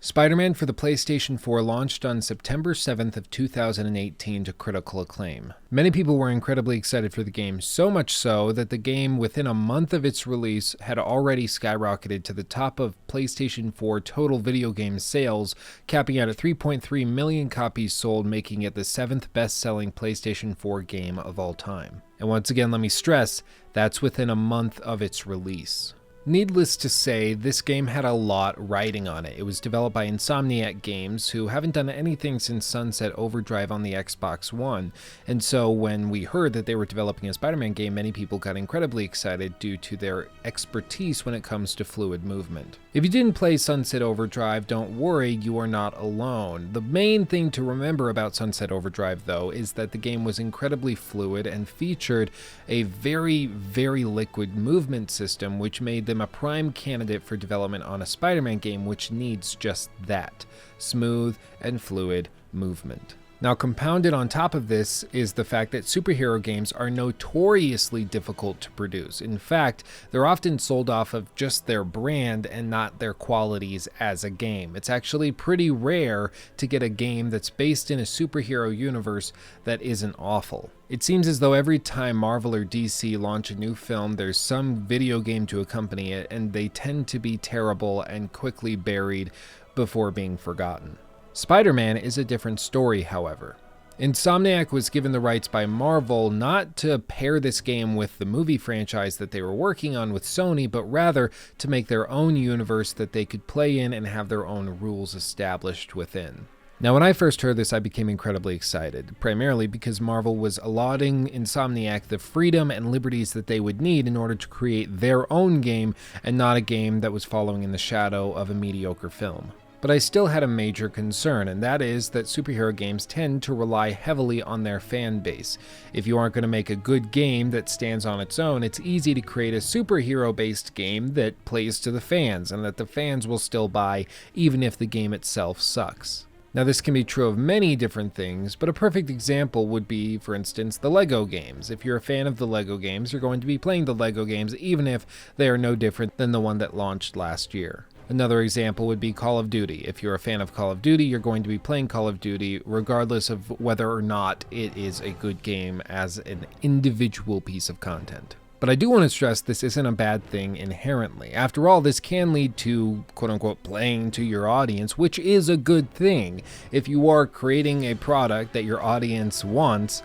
Spider-Man for the PlayStation 4 launched on September 7th of 2018 to critical acclaim. Many people were incredibly excited for the game, so much so that the game within a month of its release had already skyrocketed to the top of PlayStation 4 total video game sales, capping out at 3.3 million copies sold, making it the 7th best-selling PlayStation 4 game of all time. And once again, let me stress, that's within a month of its release. Needless to say, this game had a lot riding on it. It was developed by Insomniac Games, who haven't done anything since Sunset Overdrive on the Xbox One, and so when we heard that they were developing a Spider-Man game, many people got incredibly excited due to their expertise when it comes to fluid movement. If you didn't play Sunset Overdrive, don't worry, you are not alone. The main thing to remember about Sunset Overdrive, though, is that the game was incredibly fluid and featured a very, very liquid movement system, which made them a prime candidate for development on a Spider-Man game, which needs just that, smooth and fluid movement. Now, compounded on top of this is the fact that superhero games are notoriously difficult to produce. In fact, they're often sold off of just their brand and not their qualities as a game. It's actually pretty rare to get a game that's based in a superhero universe that isn't awful. It seems as though every time Marvel or DC launch a new film, there's some video game to accompany it, and they tend to be terrible and quickly buried before being forgotten. Spider-Man is a different story, however. Insomniac was given the rights by Marvel not to pair this game with the movie franchise that they were working on with Sony, but rather to make their own universe that they could play in and have their own rules established within. Now, when I first heard this, I became incredibly excited, primarily because Marvel was allotting Insomniac the freedom and liberties that they would need in order to create their own game and not a game that was following in the shadow of a mediocre film. But I still had a major concern, and that is that superhero games tend to rely heavily on their fan base. If you aren't going to make a good game that stands on its own, it's easy to create a superhero-based game that plays to the fans, and that the fans will still buy even if the game itself sucks. Now, this can be true of many different things, but a perfect example would be, for instance, the LEGO games. If you're a fan of the LEGO games, you're going to be playing the LEGO games even if they are no different than the one that launched last year. Another example would be Call of Duty. If you're a fan of Call of Duty, you're going to be playing Call of Duty regardless of whether or not it is a good game as an individual piece of content. But I do want to stress this isn't a bad thing inherently. After all, this can lead to, quote-unquote, playing to your audience, which is a good thing. If you are creating a product that your audience wants,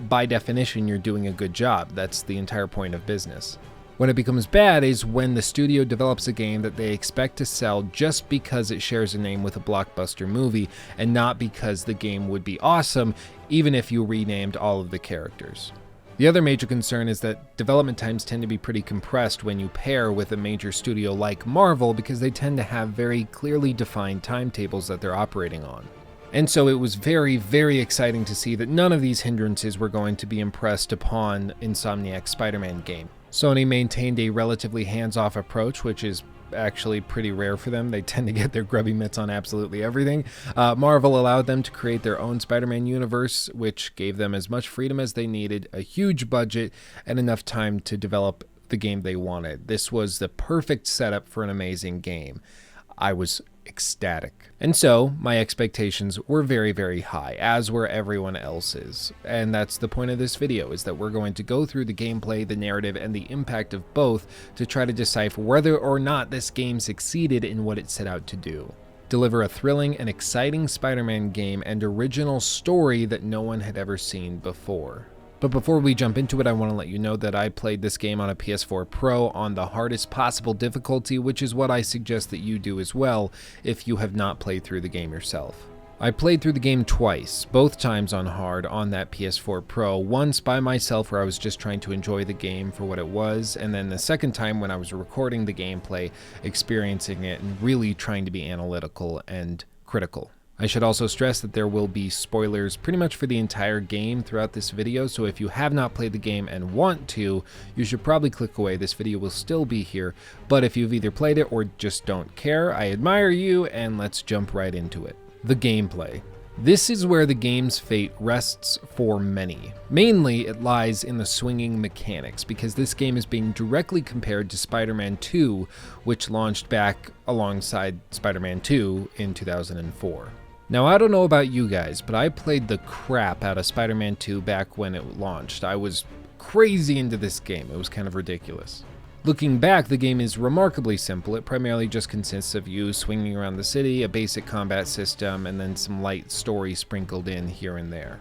by definition, you're doing a good job. That's the entire point of business. When it becomes bad is when the studio develops a game that they expect to sell just because it shares a name with a blockbuster movie, and not because the game would be awesome, even if you renamed all of the characters. The other major concern is that development times tend to be pretty compressed when you pair with a major studio like Marvel, because they tend to have very clearly defined timetables that they're operating on. And so it was very, very exciting to see that none of these hindrances were going to be impressed upon Insomniac's Spider-Man game. Sony maintained a relatively hands-off approach, which is actually pretty rare for them. They tend to get their grubby mitts on absolutely everything. Marvel allowed them to create their own Spider-Man universe, which gave them as much freedom as they needed, a huge budget, and enough time to develop the game they wanted. This was the perfect setup for an amazing game. I was ecstatic. And so my expectations were very, very high, as were everyone else's. And that's the point of this video, is that we're going to go through the gameplay, the narrative, and the impact of both to try to decipher whether or not this game succeeded in what it set out to do. Deliver a thrilling and exciting Spider-Man game and original story that no one had ever seen before. But before we jump into it, I want to let you know that I played this game on a PS4 Pro on the hardest possible difficulty, which is what I suggest that you do as well if you have not played through the game yourself. I played through the game twice, both times on hard on that PS4 Pro, once by myself where I was just trying to enjoy the game for what it was, and then the second time when I was recording the gameplay, experiencing it, and really trying to be analytical and critical. I should also stress that there will be spoilers pretty much for the entire game throughout this video, so if you have not played the game and want to, you should probably click away. This video will still be here, but if you've either played it or just don't care, I admire you, and let's jump right into it. The gameplay. This is where the game's fate rests for many. Mainly, it lies in the swinging mechanics, because this game is being directly compared to Spider-Man 2, which launched back alongside Spider-Man 2 in 2004. Now, I don't know about you guys, but I played the crap out of Spider-Man 2 back when it launched. I was crazy into this game. It was kind of ridiculous. Looking back, the game is remarkably simple. It primarily just consists of you swinging around the city, a basic combat system, and then some light story sprinkled in here and there.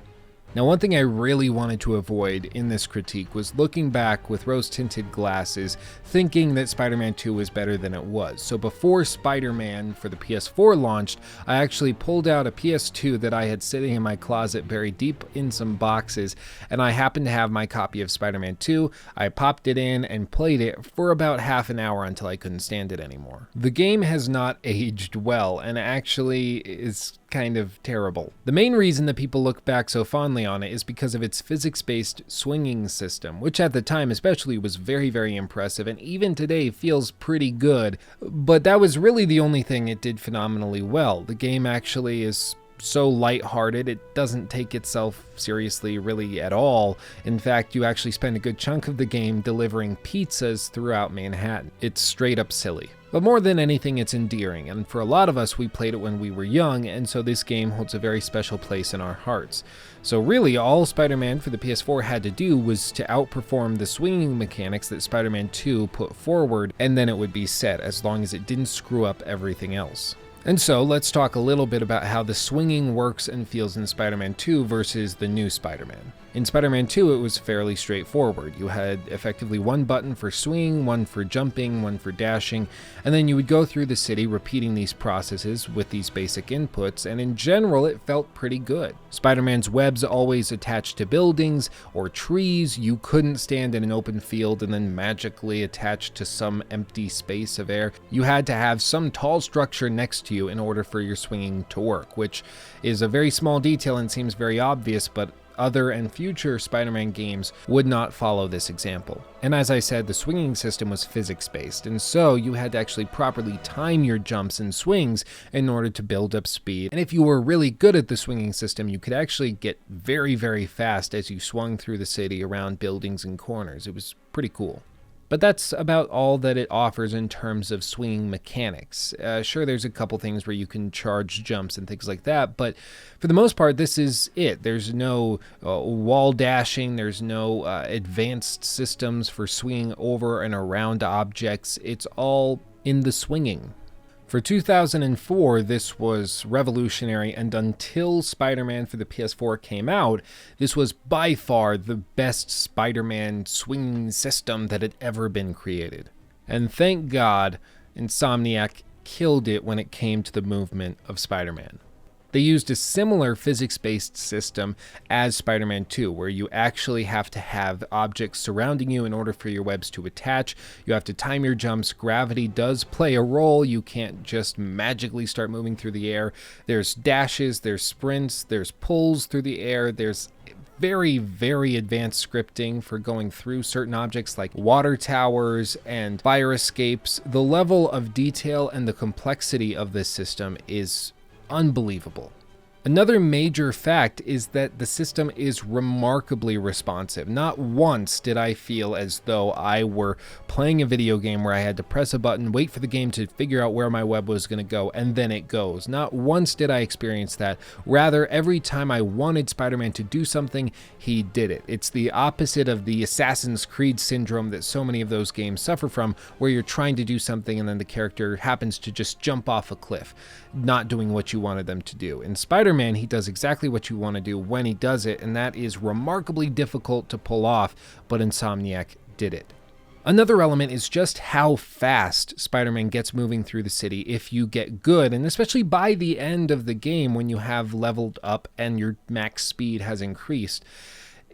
Now, one thing I really wanted to avoid in this critique was looking back with rose-tinted glasses, thinking that Spider-Man 2 was better than it was. So before Spider-Man for the PS4 launched, I actually pulled out a PS2 that I had sitting in my closet buried deep in some boxes, and I happened to have my copy of Spider-Man 2. I popped it in and played it for about half an hour until I couldn't stand it anymore. The game has not aged well, and actually is kind of terrible. The main reason that people look back so fondly on it is because of its physics-based swinging system, which at the time especially was very, very impressive, and even today feels pretty good, but that was really the only thing it did phenomenally well. The game actually is so lighthearted, it doesn't take itself seriously really at all. In fact, you actually spend a good chunk of the game delivering pizzas throughout Manhattan. It's straight up silly. But more than anything, it's endearing, and for a lot of us, we played it when we were young, and so this game holds a very special place in our hearts. So really, all Spider-Man for the PS4 had to do was to outperform the swinging mechanics that Spider-Man 2 put forward, and then it would be set, as long as it didn't screw up everything else. And so, let's talk a little bit about how the swinging works and feels in Spider-Man 2 versus the new Spider-Man. In Spider-Man 2, it was fairly straightforward. You had effectively one button for swinging, one for jumping, one for dashing, and then you would go through the city repeating these processes with these basic inputs, and in general, it felt pretty good. Spider-Man's webs always attached to buildings or trees. You couldn't stand in an open field and then magically attach to some empty space of air. You had to have some tall structure next to you in order for your swinging to work, which is a very small detail and seems very obvious, but other and future Spider-Man games would not follow this example. And as I said, the swinging system was physics-based, and so you had to actually properly time your jumps and swings in order to build up speed. And if you were really good at the swinging system, you could actually get very, very fast as you swung through the city around buildings and corners. It was pretty cool. But that's about all that it offers in terms of swinging mechanics. Sure, there's a couple things where you can charge jumps and things like that, but for the most part, this is it. There's no wall dashing, there's no advanced systems for swinging over and around objects. It's all in the swinging. For 2004, this was revolutionary, and until Spider-Man for the PS4 came out, this was by far the best Spider-Man swinging system that had ever been created. And thank God, Insomniac killed it when it came to the movement of Spider-Man. They used a similar physics-based system as Spider-Man 2, where you actually have to have objects surrounding you in order for your webs to attach. You have to time your jumps. Gravity does play a role. You can't just magically start moving through the air. There's dashes, there's sprints, there's pulls through the air, there's very, very advanced scripting for going through certain objects like water towers and fire escapes. The level of detail and the complexity of this system is unbelievable. Another major fact is that the system is remarkably responsive. Not once did I feel as though I were playing a video game where I had to press a button, wait for the game to figure out where my web was going to go, and then it goes. Not once did I experience that. Rather, every time I wanted Spider-Man to do something, he did it. It's the opposite of the Assassin's Creed syndrome that so many of those games suffer from, where you're trying to do something and then the character happens to just jump off a cliff, not doing what you wanted them to do. In Spider-Man, he does exactly what you want to do when he does it, and that is remarkably difficult to pull off, but Insomniac did it. Another element is just how fast Spider-Man gets moving through the city if you get good, and especially by the end of the game when you have leveled up and your max speed has increased.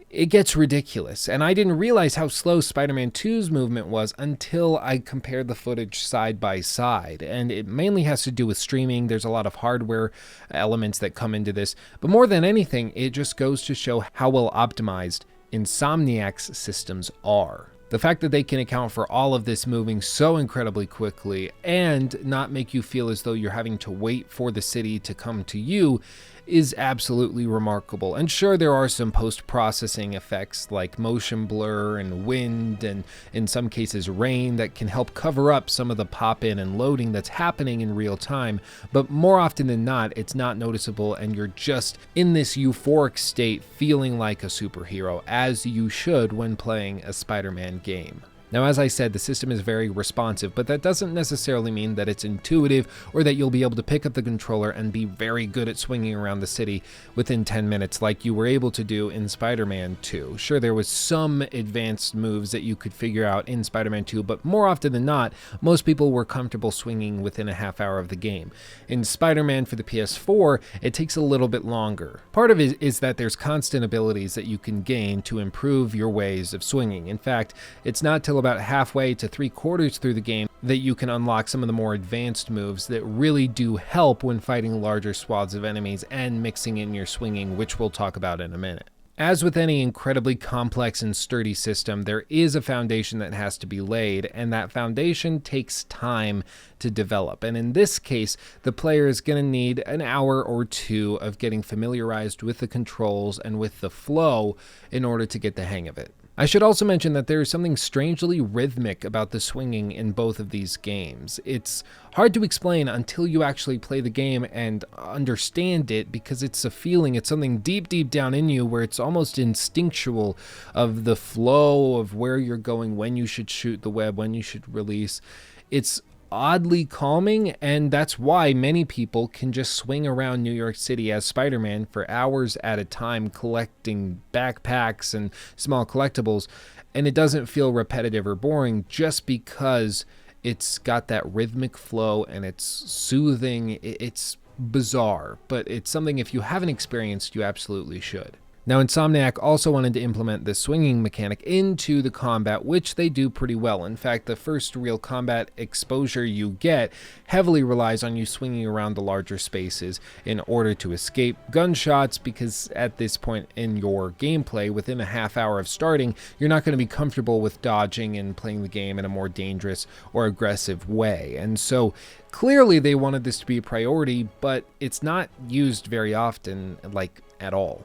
It gets ridiculous, and I didn't realize how slow Spider-Man 2's movement was until I compared the footage side by side, and it mainly has to do with streaming. There's a lot of hardware elements that come into this, but more than anything, it just goes to show how well optimized Insomniac's systems are. The fact that they can account for all of this moving so incredibly quickly and not make you feel as though you're having to wait for the city to come to you is absolutely remarkable. And sure, there are some post-processing effects like motion blur and wind and in some cases rain that can help cover up some of the pop-in and loading that's happening in real time, but more often than not, it's not noticeable and you're just in this euphoric state feeling like a superhero, as you should when playing a Spider-Man game. Now, as I said, the system is very responsive, but that doesn't necessarily mean that it's intuitive or that you'll be able to pick up the controller and be very good at swinging around the city within 10 minutes like you were able to do in Spider-Man 2. Sure, there was some advanced moves that you could figure out in Spider-Man 2, but more often than not, most people were comfortable swinging within a half hour of the game. In Spider-Man for the PS4, it takes a little bit longer. Part of it is that there's constant abilities that you can gain to improve your ways of swinging. In fact, it's not till about halfway to 3/4 through the game that you can unlock some of the more advanced moves that really do help when fighting larger swaths of enemies and mixing in your swinging, which we'll talk about in a minute. As with any incredibly complex and sturdy system, there is a foundation that has to be laid, and that foundation takes time to develop. And in this case, the player is going to need an hour or two of getting familiarized with the controls and with the flow in order to get the hang of it. I should also mention that there is something strangely rhythmic about the swinging in both of these games. It's hard to explain until you actually play the game and understand it, because it's a feeling, it's something deep, deep down in you where it's almost instinctual of the flow of where you're going, when you should shoot the web, when you should release. It's oddly calming, and that's why many people can just swing around New York City as Spider-Man for hours at a time, collecting backpacks and small collectibles, and it doesn't feel repetitive or boring just because it's got that rhythmic flow and it's soothing. It's bizarre, but it's something, if you haven't experienced, you absolutely should. Now, Insomniac also wanted to implement the swinging mechanic into the combat, which they do pretty well. In fact, the first real combat exposure you get heavily relies on you swinging around the larger spaces in order to escape gunshots, because at this point in your gameplay, within a half hour of starting, you're not going to be comfortable with dodging and playing the game in a more dangerous or aggressive way. And so clearly they wanted this to be a priority, but it's not used very often, like at all.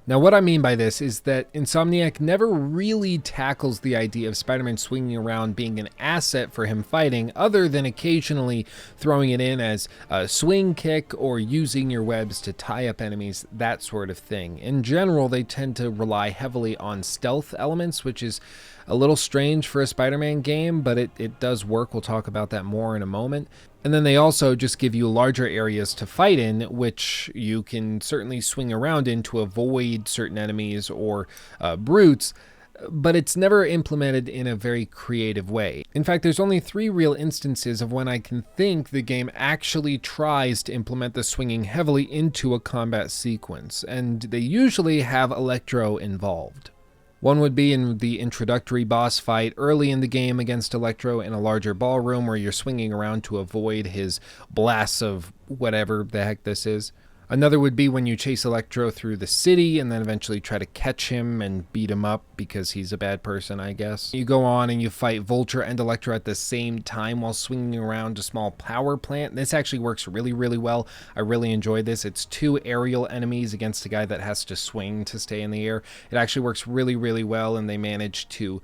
Now, what I mean by this is that Insomniac never really tackles the idea of Spider-Man swinging around being an asset for him fighting, other than occasionally throwing it in as a swing kick or using your webs to tie up enemies, that sort of thing. In general, they tend to rely heavily on stealth elements, which is a little strange for a Spider-Man game, but it does work. We'll talk about that more in a moment. And then they also just give you larger areas to fight in, which you can certainly swing around in to avoid certain enemies or brutes, but it's never implemented in a very creative way. In fact, there's only 3 real instances of when I can think the game actually tries to implement the swinging heavily into a combat sequence, and they usually have Electro involved. One would be in the introductory boss fight early in the game against Electro in a larger ballroom where you're swinging around to avoid his blasts of whatever the heck this is. Another would be when you chase Electro through the city and then eventually try to catch him and beat him up because he's a bad person, I guess. You go on and you fight Vulture and Electro at the same time while swinging around a small power plant. This actually works really, really well. I really enjoy this. It's 2 aerial enemies against a guy that has to swing to stay in the air. It actually works really, really well, and they manage to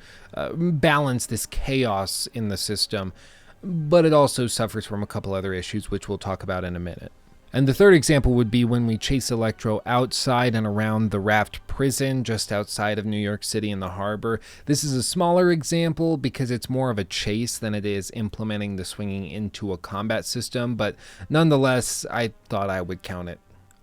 balance this chaos in the system. But it also suffers from a couple other issues, which we'll talk about in a minute. And the third example would be when we chase Electro outside and around the Raft prison just outside of New York City in the harbor. This is a smaller example because it's more of a chase than it is implementing the swinging into a combat system, but nonetheless, I thought I would count it.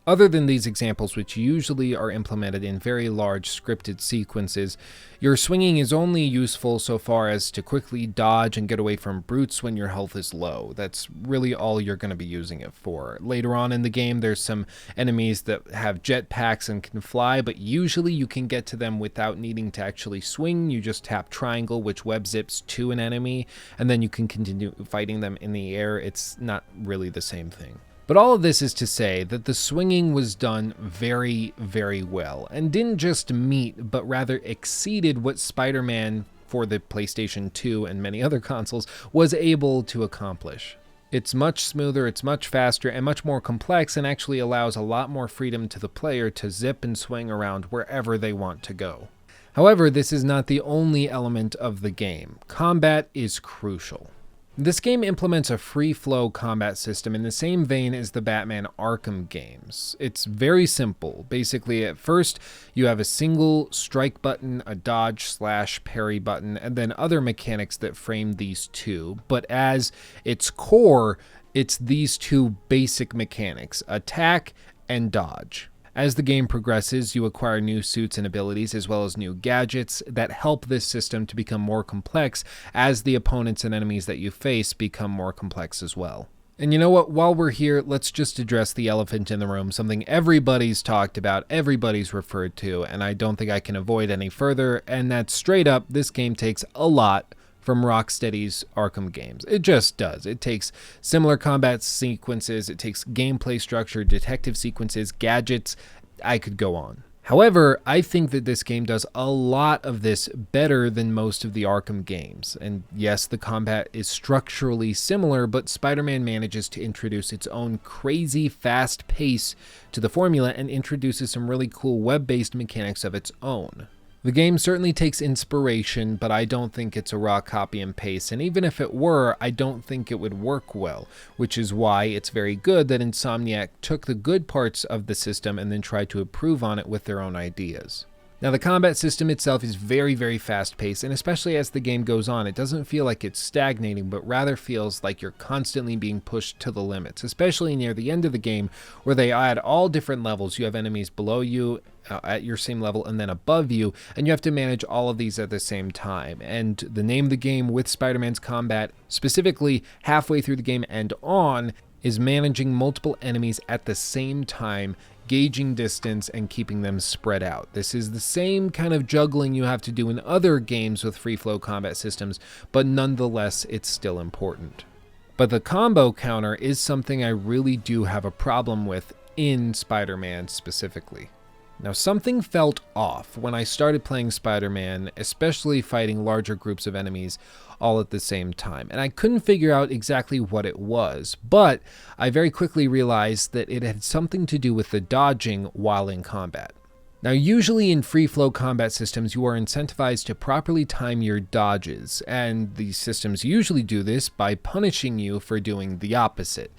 Other than these examples, which usually are implemented in very large scripted sequences, your swinging is only useful so far as to quickly dodge and get away from brutes when your health is low. That's really all you're going to be using it for. Later on in the game, there's some enemies that have jetpacks and can fly, but usually you can get to them without needing to actually swing. You just tap triangle, which web zips to an enemy, and then you can continue fighting them in the air. It's not really the same thing. But all of this is to say that the swinging was done very, very well, and didn't just meet, but rather exceeded what Spider-Man for the PlayStation 2 and many other consoles was able to accomplish. It's much smoother, it's much faster, and much more complex, and actually allows a lot more freedom to the player to zip and swing around wherever they want to go. However, this is not the only element of the game. Combat is crucial. This game implements a free-flow combat system in the same vein as the Batman Arkham games. It's very simple. Basically, at first, you have a single strike button, a dodge/parry button, and then other mechanics that frame these two. But as its core, it's these two basic mechanics, attack and dodge. As the game progresses, you acquire new suits and abilities as well as new gadgets that help this system to become more complex as the opponents and enemies that you face become more complex as well. And you know what, while we're here, let's just address the elephant in the room, something everybody's talked about, everybody's referred to, and I don't think I can avoid any further, and that's straight up, this game takes a lot from Rocksteady's Arkham games. It just does. It takes similar combat sequences, it takes gameplay structure, detective sequences, gadgets. I could go on. However, I think that this game does a lot of this better than most of the Arkham games. And yes, the combat is structurally similar, but Spider-Man manages to introduce its own crazy fast pace to the formula and introduces some really cool web-based mechanics of its own. The game certainly takes inspiration, but I don't think it's a raw copy and paste, and even if it were, I don't think it would work well, which is why it's very good that Insomniac took the good parts of the system and then tried to improve on it with their own ideas. Now, the combat system itself is very, very fast-paced, and especially as the game goes on, it doesn't feel like it's stagnating, but rather feels like you're constantly being pushed to the limits, especially near the end of the game, where they add all different levels. You have enemies below you, at your same level, and then above you, and you have to manage all of these at the same time. And the name of the game with Spider-Man's combat, specifically halfway through the game and on, is managing multiple enemies at the same time, gauging distance and keeping them spread out. This is the same kind of juggling you have to do in other games with free flow combat systems, but nonetheless, it's still important. But the combo counter is something I really do have a problem with in Spider-Man specifically. Now, something felt off when I started playing Spider-Man, especially fighting larger groups of enemies all at the same time, and I couldn't figure out exactly what it was, but I very quickly realized that it had something to do with the dodging while in combat. Now, usually in free-flow combat systems, you are incentivized to properly time your dodges, and these systems usually do this by punishing you for doing the opposite.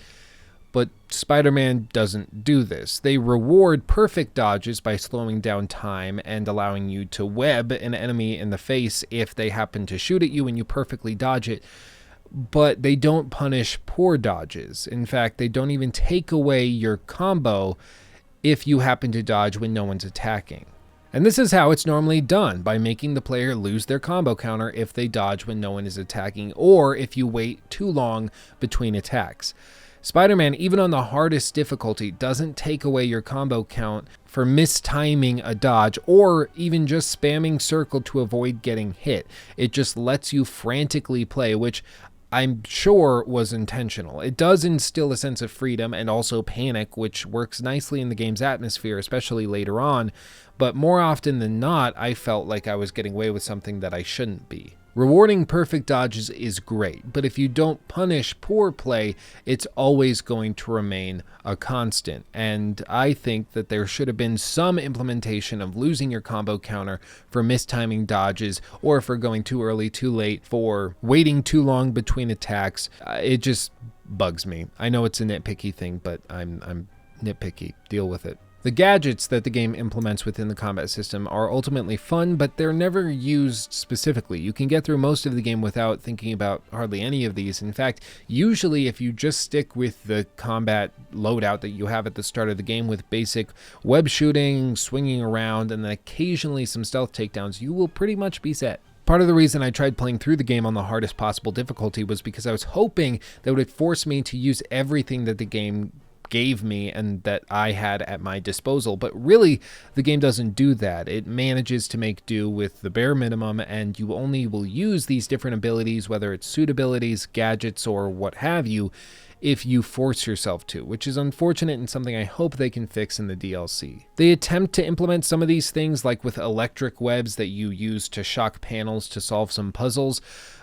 But Spider-Man doesn't do this. They reward perfect dodges by slowing down time and allowing you to web an enemy in the face if they happen to shoot at you and you perfectly dodge it. But they don't punish poor dodges. In fact, they don't even take away your combo if you happen to dodge when no one's attacking. And this is how it's normally done, by making the player lose their combo counter if they dodge when no one is attacking, or if you wait too long between attacks. Spider-Man, even on the hardest difficulty, doesn't take away your combo count for mistiming a dodge or even just spamming circle to avoid getting hit. It just lets you frantically play, which I'm sure was intentional. It does instill a sense of freedom and also panic, which works nicely in the game's atmosphere, especially later on, but more often than not, I felt like I was getting away with something that I shouldn't be. Rewarding perfect dodges is great, but if you don't punish poor play, it's always going to remain a constant. And I think that there should have been some implementation of losing your combo counter for mistiming dodges, or for going too early, too late, for waiting too long between attacks. It just bugs me. I know it's a nitpicky thing, but I'm nitpicky. Deal with it. The gadgets that the game implements within the combat system are ultimately fun, but they're never used specifically. You can get through most of the game without thinking about hardly any of these. In fact, usually if you just stick with the combat loadout that you have at the start of the game with basic web shooting, swinging around, and then occasionally some stealth takedowns, you will pretty much be set. Part of the reason I tried playing through the game on the hardest possible difficulty was because I was hoping that it would force me to use everything that the game gave me and that I had at my disposal, but really the game doesn't do that. It manages to make do with the bare minimum, and you only will use these different abilities, whether it's suit abilities, gadgets, or what have you, if you force yourself to, which is unfortunate and something I hope they can fix in the DLC. They attempt to implement some of these things, like with electric webs that you use to shock panels to solve some puzzles,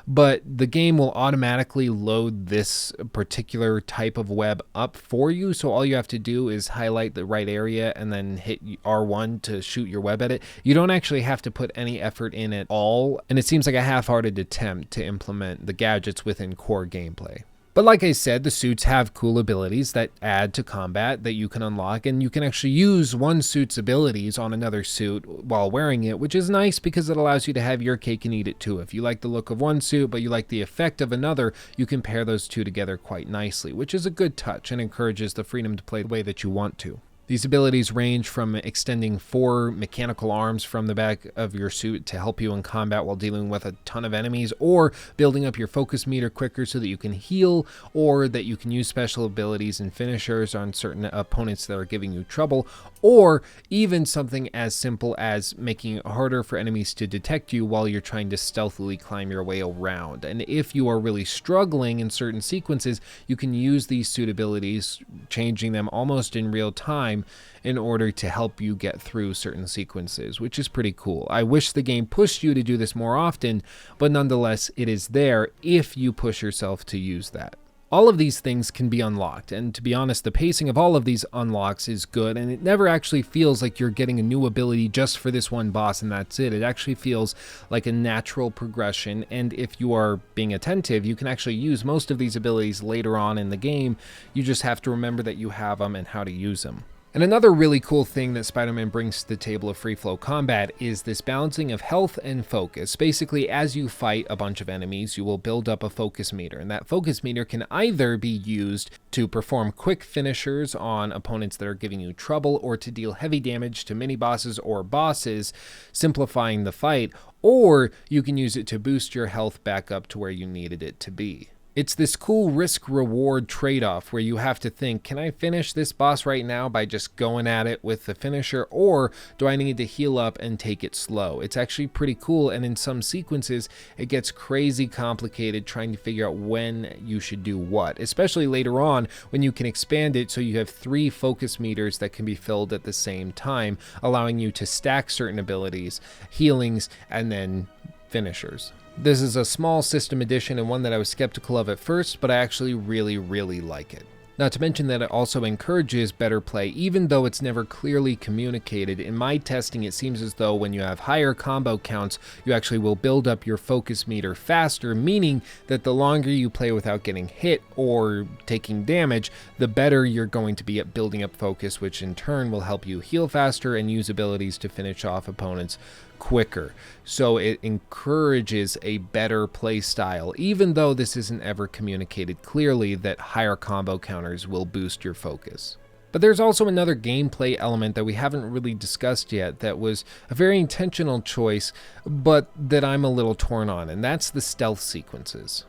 but the game will automatically load this particular type of web up for you, so all you have to do is highlight the right area and then hit R1 to shoot your web at it. You don't actually have to put any effort in at all, and it seems like a half-hearted attempt to implement the gadgets within core gameplay. But like I said, the suits have cool abilities that add to combat that you can unlock, and you can actually use one suit's abilities on another suit while wearing it, which is nice because it allows you to have your cake and eat it too. If you like the look of one suit but you like the effect of another, you can pair those two together quite nicely, which is a good touch and encourages the freedom to play the way that you want to. These abilities range from extending 4 mechanical arms from the back of your suit to help you in combat while dealing with a ton of enemies, or building up your focus meter quicker so that you can heal, or that you can use special abilities and finishers on certain opponents that are giving you trouble, or even something as simple as making it harder for enemies to detect you while you're trying to stealthily climb your way around. And if you are really struggling in certain sequences, you can use these suit abilities, changing them almost in real time, in order to help you get through certain sequences, which is pretty cool. I wish the game pushed you to do this more often, but nonetheless, it is there if you push yourself to use that. All of these things can be unlocked, and to be honest, the pacing of all of these unlocks is good, and it never actually feels like you're getting a new ability just for this one boss and that's it. It actually feels like a natural progression, and if you are being attentive, you can actually use most of these abilities later on in the game. You just have to remember that you have them and how to use them. And another really cool thing that Spider-Man brings to the table of free flow combat is this balancing of health and focus. Basically, as you fight a bunch of enemies, you will build up a focus meter, and that focus meter can either be used to perform quick finishers on opponents that are giving you trouble, or to deal heavy damage to mini-bosses or bosses, simplifying the fight, or you can use it to boost your health back up to where you needed it to be. It's this cool risk-reward trade-off where you have to think, can I finish this boss right now by just going at it with the finisher, or do I need to heal up and take it slow? It's actually pretty cool, and in some sequences, it gets crazy complicated trying to figure out when you should do what, especially later on when you can expand it so you have 3 focus meters that can be filled at the same time, allowing you to stack certain abilities, healings, and then finishers. This is a small system addition and one that I was skeptical of at first, but I actually really like it. Not to mention that it also encourages better play, even though it's never clearly communicated. In my testing, it seems as though when you have higher combo counts, you actually will build up your focus meter faster, meaning that the longer you play without getting hit or taking damage, the better you're going to be at building up focus, which in turn will help you heal faster and use abilities to finish off opponents quicker. So it encourages a better play style, even though this isn't ever communicated clearly that higher combo counters will boost your focus. But there's also another gameplay element that we haven't really discussed yet that was a very intentional choice, but that I'm a little torn on, and that's the stealth sequences.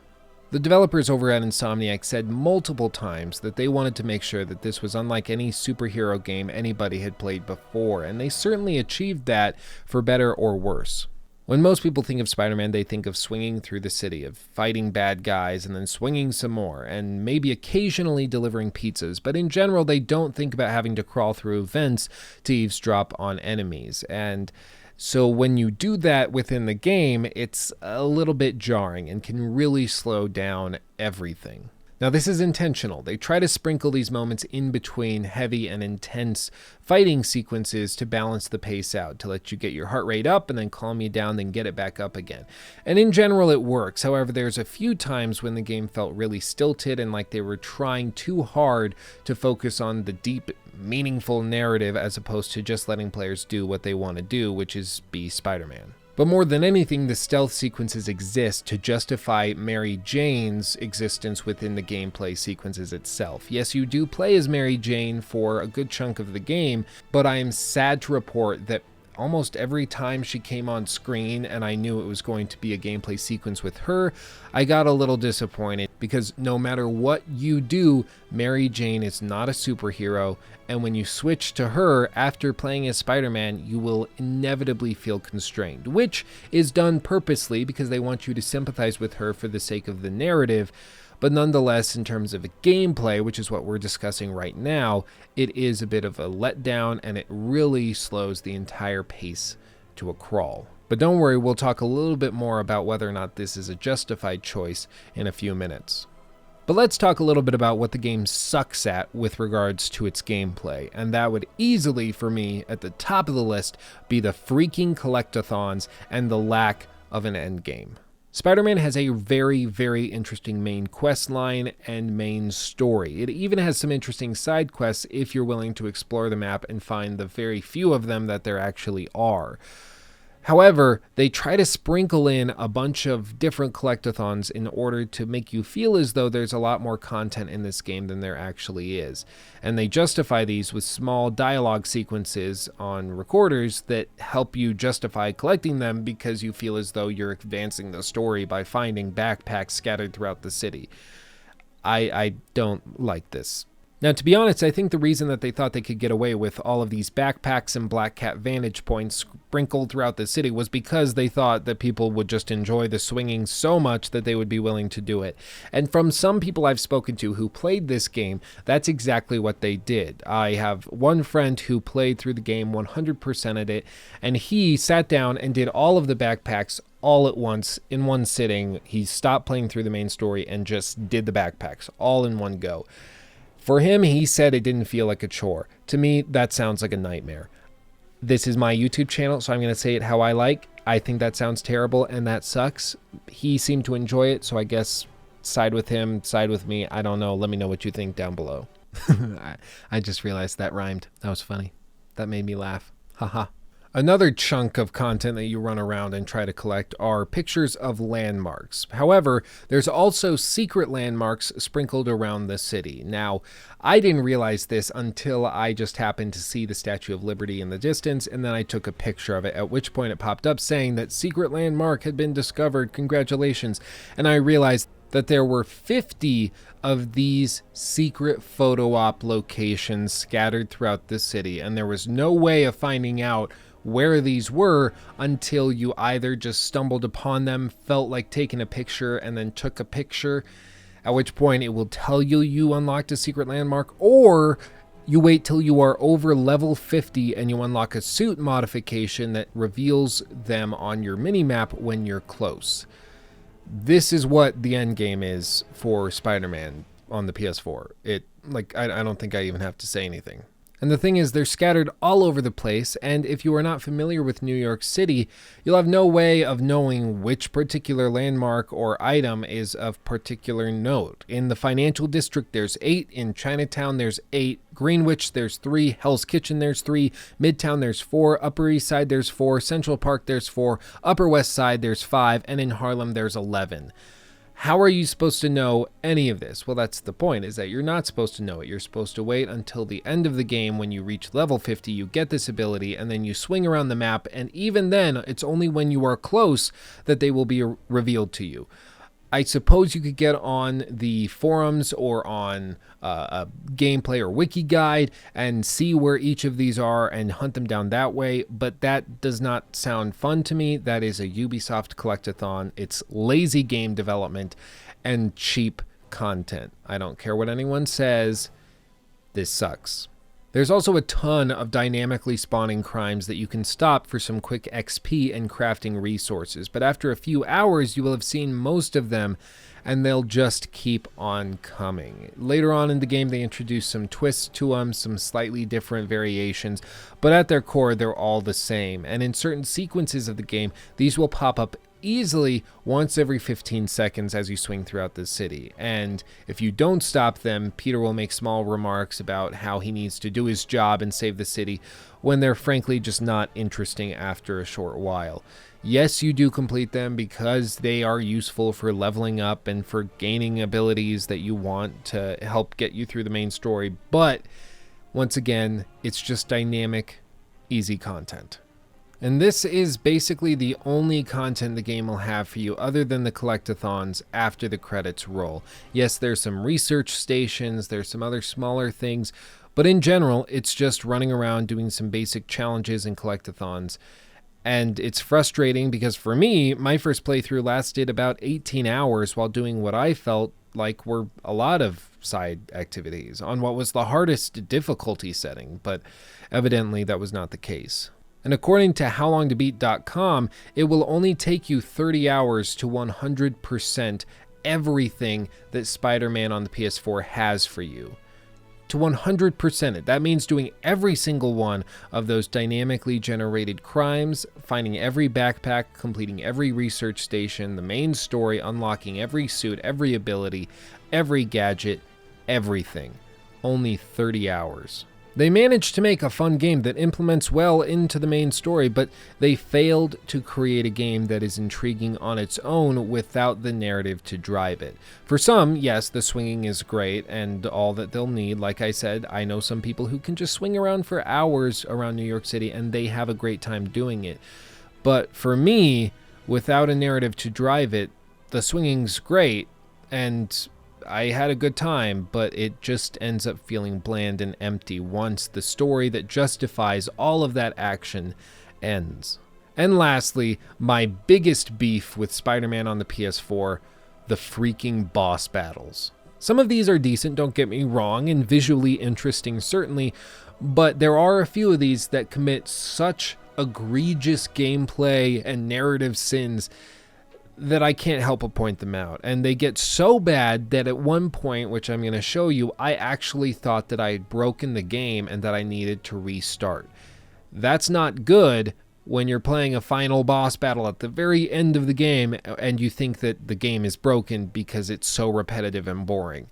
The developers over at Insomniac said multiple times that they wanted to make sure that this was unlike any superhero game anybody had played before, and they certainly achieved that for better or worse. When most people think of Spider-Man, they think of swinging through the city, of fighting bad guys and then swinging some more, and maybe occasionally delivering pizzas, but in general they don't think about having to crawl through vents to eavesdrop on enemies. And so when you do that within the game, it's a little bit jarring and can really slow down everything. Now, this is intentional. They try to sprinkle these moments in between heavy and intense fighting sequences to balance the pace out, to let you get your heart rate up and then calm you down, then get it back up again. And in general, it works. However, there's a few times when the game felt really stilted and like they were trying too hard to focus on the deep, meaningful narrative as opposed to just letting players do what they want to do, which is be Spider-Man. But more than anything, the stealth sequences exist to justify Mary Jane's existence within the gameplay sequences itself. Yes, you do play as Mary Jane for a good chunk of the game, but I am sad to report that almost every time she came on screen and I knew it was going to be a gameplay sequence with her, I got a little disappointed, because no matter what you do, Mary Jane is not a superhero, and when you switch to her after playing as Spider-Man, you will inevitably feel constrained, which is done purposely because they want you to sympathize with her for the sake of the narrative. but nonetheless, in terms of gameplay, which is what we're discussing right now, it is a bit of a letdown, and it really slows the entire pace to a crawl. But don't worry, we'll talk a little bit more about whether or not this is a justified choice in a few minutes. But let's talk a little bit about what the game sucks at with regards to its gameplay, and that would easily, for me, at the top of the list, be the freaking collectathons and the lack of an endgame. Spider-Man has a very, very interesting main quest line and main story. It even has some interesting side quests if you're willing to explore the map and find the very few of them that there actually are. However, they try to sprinkle in a bunch of different collectathons in order to make you feel as though there's a lot more content in this game than there actually is. And they justify these with small dialogue sequences on recorders that help you justify collecting them because you feel as though you're advancing the story by finding backpacks scattered throughout the city. I don't like this. Now, to be honest, I think the reason that they thought they could get away with all of these backpacks and Black Cat vantage points sprinkled throughout the city was because they thought that people would just enjoy the swinging so much that they would be willing to do it. And from some people I've spoken to who played this game, that's exactly what they did. I have one friend who played through the game 100%ed it, and he sat down and did all of the backpacks all at once in one sitting. He stopped playing through the main story and just did the backpacks all in one go. For him, he said it didn't feel like a chore. To me, that sounds like a nightmare. This is my YouTube channel, so I'm going to say it how I like. I think that sounds terrible, and that sucks. He seemed to enjoy it, so I guess side with him, side with me. I don't know. Let me know what you think down below. I just realized that rhymed. That was funny. That made me laugh. Haha. Another chunk of content that you run around and try to collect are pictures of landmarks. However, there's also secret landmarks sprinkled around the city. Now, I didn't realize this until I just happened to see the Statue of Liberty in the distance, and then I took a picture of it, at which point it popped up saying that secret landmark had been discovered. Congratulations. And I realized that there were 50 of these secret photo op locations scattered throughout the city, and there was no way of finding out where these were until you either just stumbled upon them, felt like taking a picture, and then took a picture, at which point it will tell you you unlocked a secret landmark, or you wait till you are over level 50 and you unlock a suit modification that reveals them on your minimap when you're close. This is what the end game is for Spider-Man on the PS4. I don't think I even have to say anything. And the thing is, they're scattered all over the place, and if you are not familiar with New York City, you'll have no way of knowing which particular landmark or item is of particular note. In the financial district, there's 8. In Chinatown, there's 8. Greenwich, there's 3. Hell's Kitchen, there's 3. Midtown, there's 4. Upper East Side, there's 4. Central Park, there's 4. Upper West Side, there's 5. And in Harlem, there's 11. How are you supposed to know any of this? Well, that's the point, is that you're not supposed to know it. You're supposed to wait until the end of the game. When you reach level 50, you get this ability, and then you swing around the map, and even then, it's only when you are close that they will be revealed to you. I suppose you could get on the forums or on a gameplay or wiki guide and see where each of these are and hunt them down that way, but that does not sound fun to me. That is a Ubisoft collectathon. It's lazy game development and cheap content. I don't care what anyone says. This sucks. There's also a ton of dynamically spawning crimes that you can stop for some quick XP and crafting resources, but after a few hours you will have seen most of them, and they'll just keep on coming. Later on in the game they introduce some twists to them, some slightly different variations, but at their core they're all the same, and in certain sequences of the game these will pop up easily once every 15 seconds as you swing throughout the city. And if you don't stop them, Peter will make small remarks about how he needs to do his job and save the city, when they're frankly just not interesting after a short while. Yes, you do complete them because they are useful for leveling up and for gaining abilities that you want to help get you through the main story, but once again, it's just dynamic, easy content. And this is basically the only content the game will have for you other than the collectathons after the credits roll. Yes, there's some research stations, there's some other smaller things, but in general, it's just running around doing some basic challenges and collectathons. And it's frustrating because for me, my first playthrough lasted about 18 hours while doing what I felt like were a lot of side activities on what was the hardest difficulty setting, but evidently that was not the case. And according to howlongtobeat.com, it will only take you 30 hours to 100% everything that Spider-Man on the PS4 has for you. To 100% it. That means doing every single one of those dynamically generated crimes, finding every backpack, completing every research station, the main story, unlocking every suit, every ability, every gadget, everything. Only 30 hours. They managed to make a fun game that implements well into the main story, but they failed to create a game that is intriguing on its own without the narrative to drive it. For some, yes, the swinging is great and all that they'll need. Like I said, I know some people who can just swing around for hours around New York City and they have a great time doing it. But for me, without a narrative to drive it, the swinging's great and I had a good time, but it just ends up feeling bland and empty once the story that justifies all of that action ends. And lastly, my biggest beef with Spider-Man on the PS4, the freaking boss battles. Some of these are decent, don't get me wrong, and visually interesting certainly, but there are a few of these that commit such egregious gameplay and narrative sins that I can't help but point them out. And they get so bad that at one point, which I'm going to show you, I actually thought that I had broken the game and that I needed to restart. That's not good when you're playing a final boss battle at the very end of the game and you think that the game is broken because it's so repetitive and boring.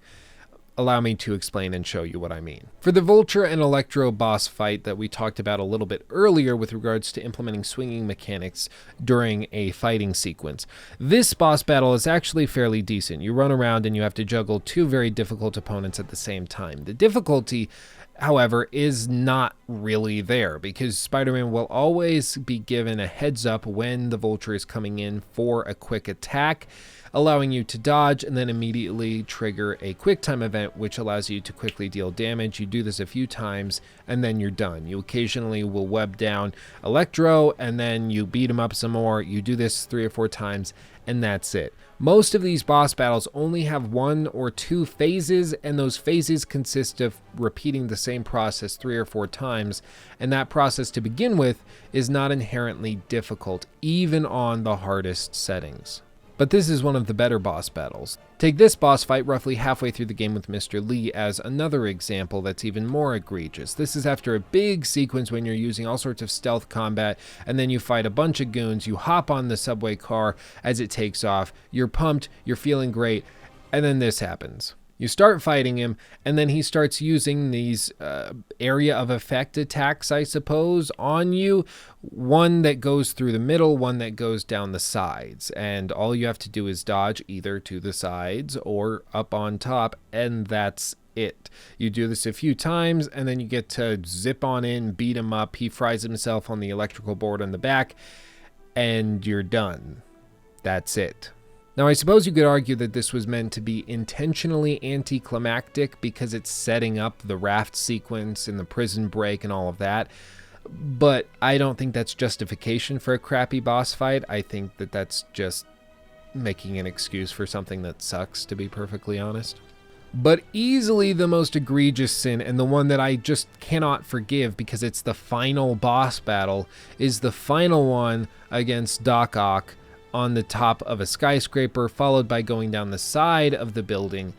Allow me to explain and show you what I mean. For the Vulture and Electro boss fight that we talked about a little bit earlier with regards to implementing swinging mechanics during a fighting sequence, this boss battle is actually fairly decent. You run around and you have to juggle two very difficult opponents at the same time. The difficulty, however, is not really there because Spider-Man will always be given a heads up when the Vulture is coming in for a quick attack, allowing you to dodge and then immediately trigger a quick time event which allows you to quickly deal damage. You do this a few times and then you're done. You occasionally will web down Electro and then you beat him up some more. You do this 3 or 4 times and that's it. Most of these boss battles only have 1 or 2 phases, and those phases consist of repeating the same process 3 or 4 times, and that process to begin with is not inherently difficult, even on the hardest settings. But this is one of the better boss battles. Take this boss fight roughly halfway through the game with Mr. Lee as another example that's even more egregious. This is after a big sequence when you're using all sorts of stealth combat, and then you fight a bunch of goons, you hop on the subway car as it takes off, you're pumped, you're feeling great, and then this happens. You start fighting him, and then he starts using these area of effect attacks, I suppose, on you. One that goes through the middle, one that goes down the sides. And all you have to do is dodge either to the sides or up on top, and that's it. You do this a few times, and then you get to zip on in, beat him up. He fries himself on the electrical board on the back, and you're done. That's it. Now, I suppose you could argue that this was meant to be intentionally anticlimactic because it's setting up the raft sequence and the prison break and all of that, but I don't think that's justification for a crappy boss fight. I think that that's just making an excuse for something that sucks, to be perfectly honest. But easily the most egregious sin, and the one that I just cannot forgive because it's the final boss battle, is the final one against Doc Ock on the top of a skyscraper, followed by going down the side of the building.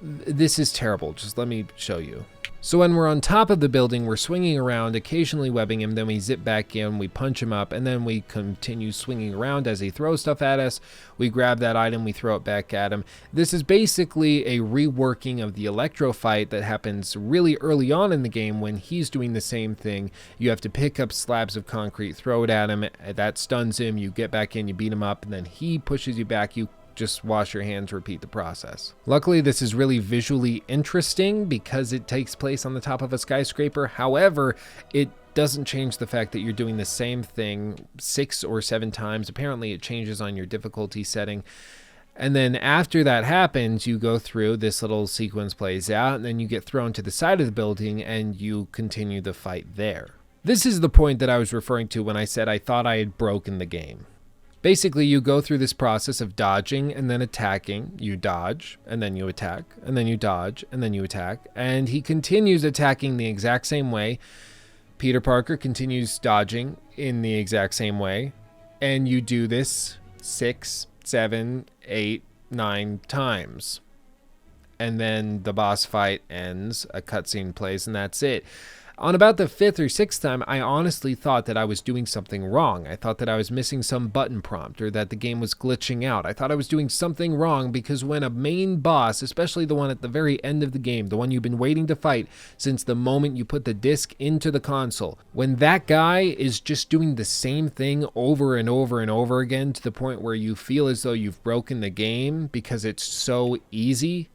This is terrible. Just let me show you. So when we're on top of the building, we're swinging around, occasionally webbing him, then we zip back in, we punch him up, and then we continue swinging around as he throws stuff at us. We grab that item, we throw it back at him. This is basically a reworking of the Electro fight that happens really early on in the game when he's doing the same thing. You have to pick up slabs of concrete, throw it at him, that stuns him, you get back in, you beat him up, and then he pushes you back, you just wash your hands, repeat the process. Luckily, this is really visually interesting because it takes place on the top of a skyscraper. However, it doesn't change the fact that you're doing the same thing 6 or 7 times. Apparently, it changes on your difficulty setting. And then after that happens, you go through, this little sequence plays out, and then you get thrown to the side of the building and you continue the fight there. This is the point that I was referring to when I said I thought I had broken the game. Basically, you go through this process of dodging and then attacking. You dodge, and then you attack, and then you dodge, and then you attack. And he continues attacking the exact same way. Peter Parker continues dodging in the exact same way. And you do this 6, 7, 8, 9 times. And then the boss fight ends, a cutscene plays, and that's it. On about the 5th or 6th time, I honestly thought that I was doing something wrong. I thought that I was missing some button prompt or that the game was glitching out. I thought I was doing something wrong because when a main boss, especially the one at the very end of the game, the one you've been waiting to fight since the moment you put the disc into the console, when that guy is just doing the same thing over and over and over again to the point where you feel as though you've broken the game because it's so easy,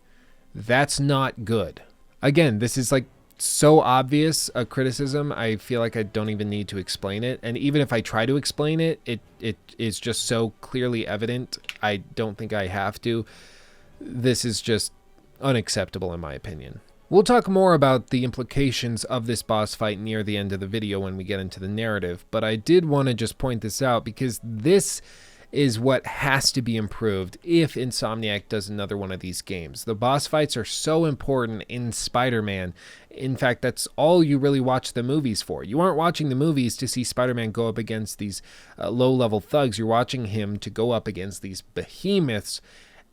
that's not good. Again, this is like so obvious a criticism, I feel like I don't even need to explain it. And even if I try to explain it, it is just so clearly evident. I don't think I have to. This is just unacceptable in my opinion. We'll talk more about the implications of this boss fight near the end of the video when we get into the narrative, but I did want to just point this out because this is what has to be improved if Insomniac does another one of these games. The boss fights are so important in Spider-Man. In fact, that's all you really watch the movies for. You aren't watching the movies to see Spider-Man go up against these low-level thugs. You're watching him to go up against these behemoths,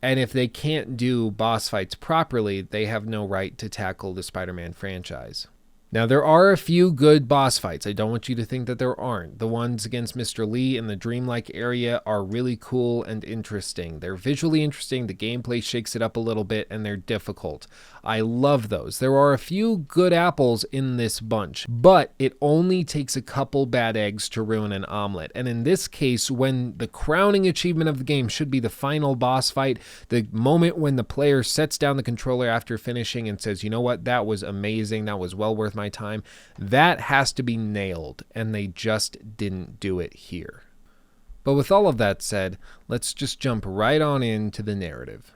and if they can't do boss fights properly, they have no right to tackle the Spider-Man franchise. Now, there are a few good boss fights. I don't want you to think that there aren't. The ones against Mr. Lee in the dreamlike area are really cool and interesting. They're visually interesting, the gameplay shakes it up a little bit, and they're difficult. I love those. There are a few good apples in this bunch, but it only takes a couple bad eggs to ruin an omelet. And in this case, when the crowning achievement of the game should be the final boss fight, the moment when the player sets down the controller after finishing and says, you know what, that was amazing, that was well worth my time, that has to be nailed, and they just didn't do it here. But with all of that said, let's just jump right on into the narrative.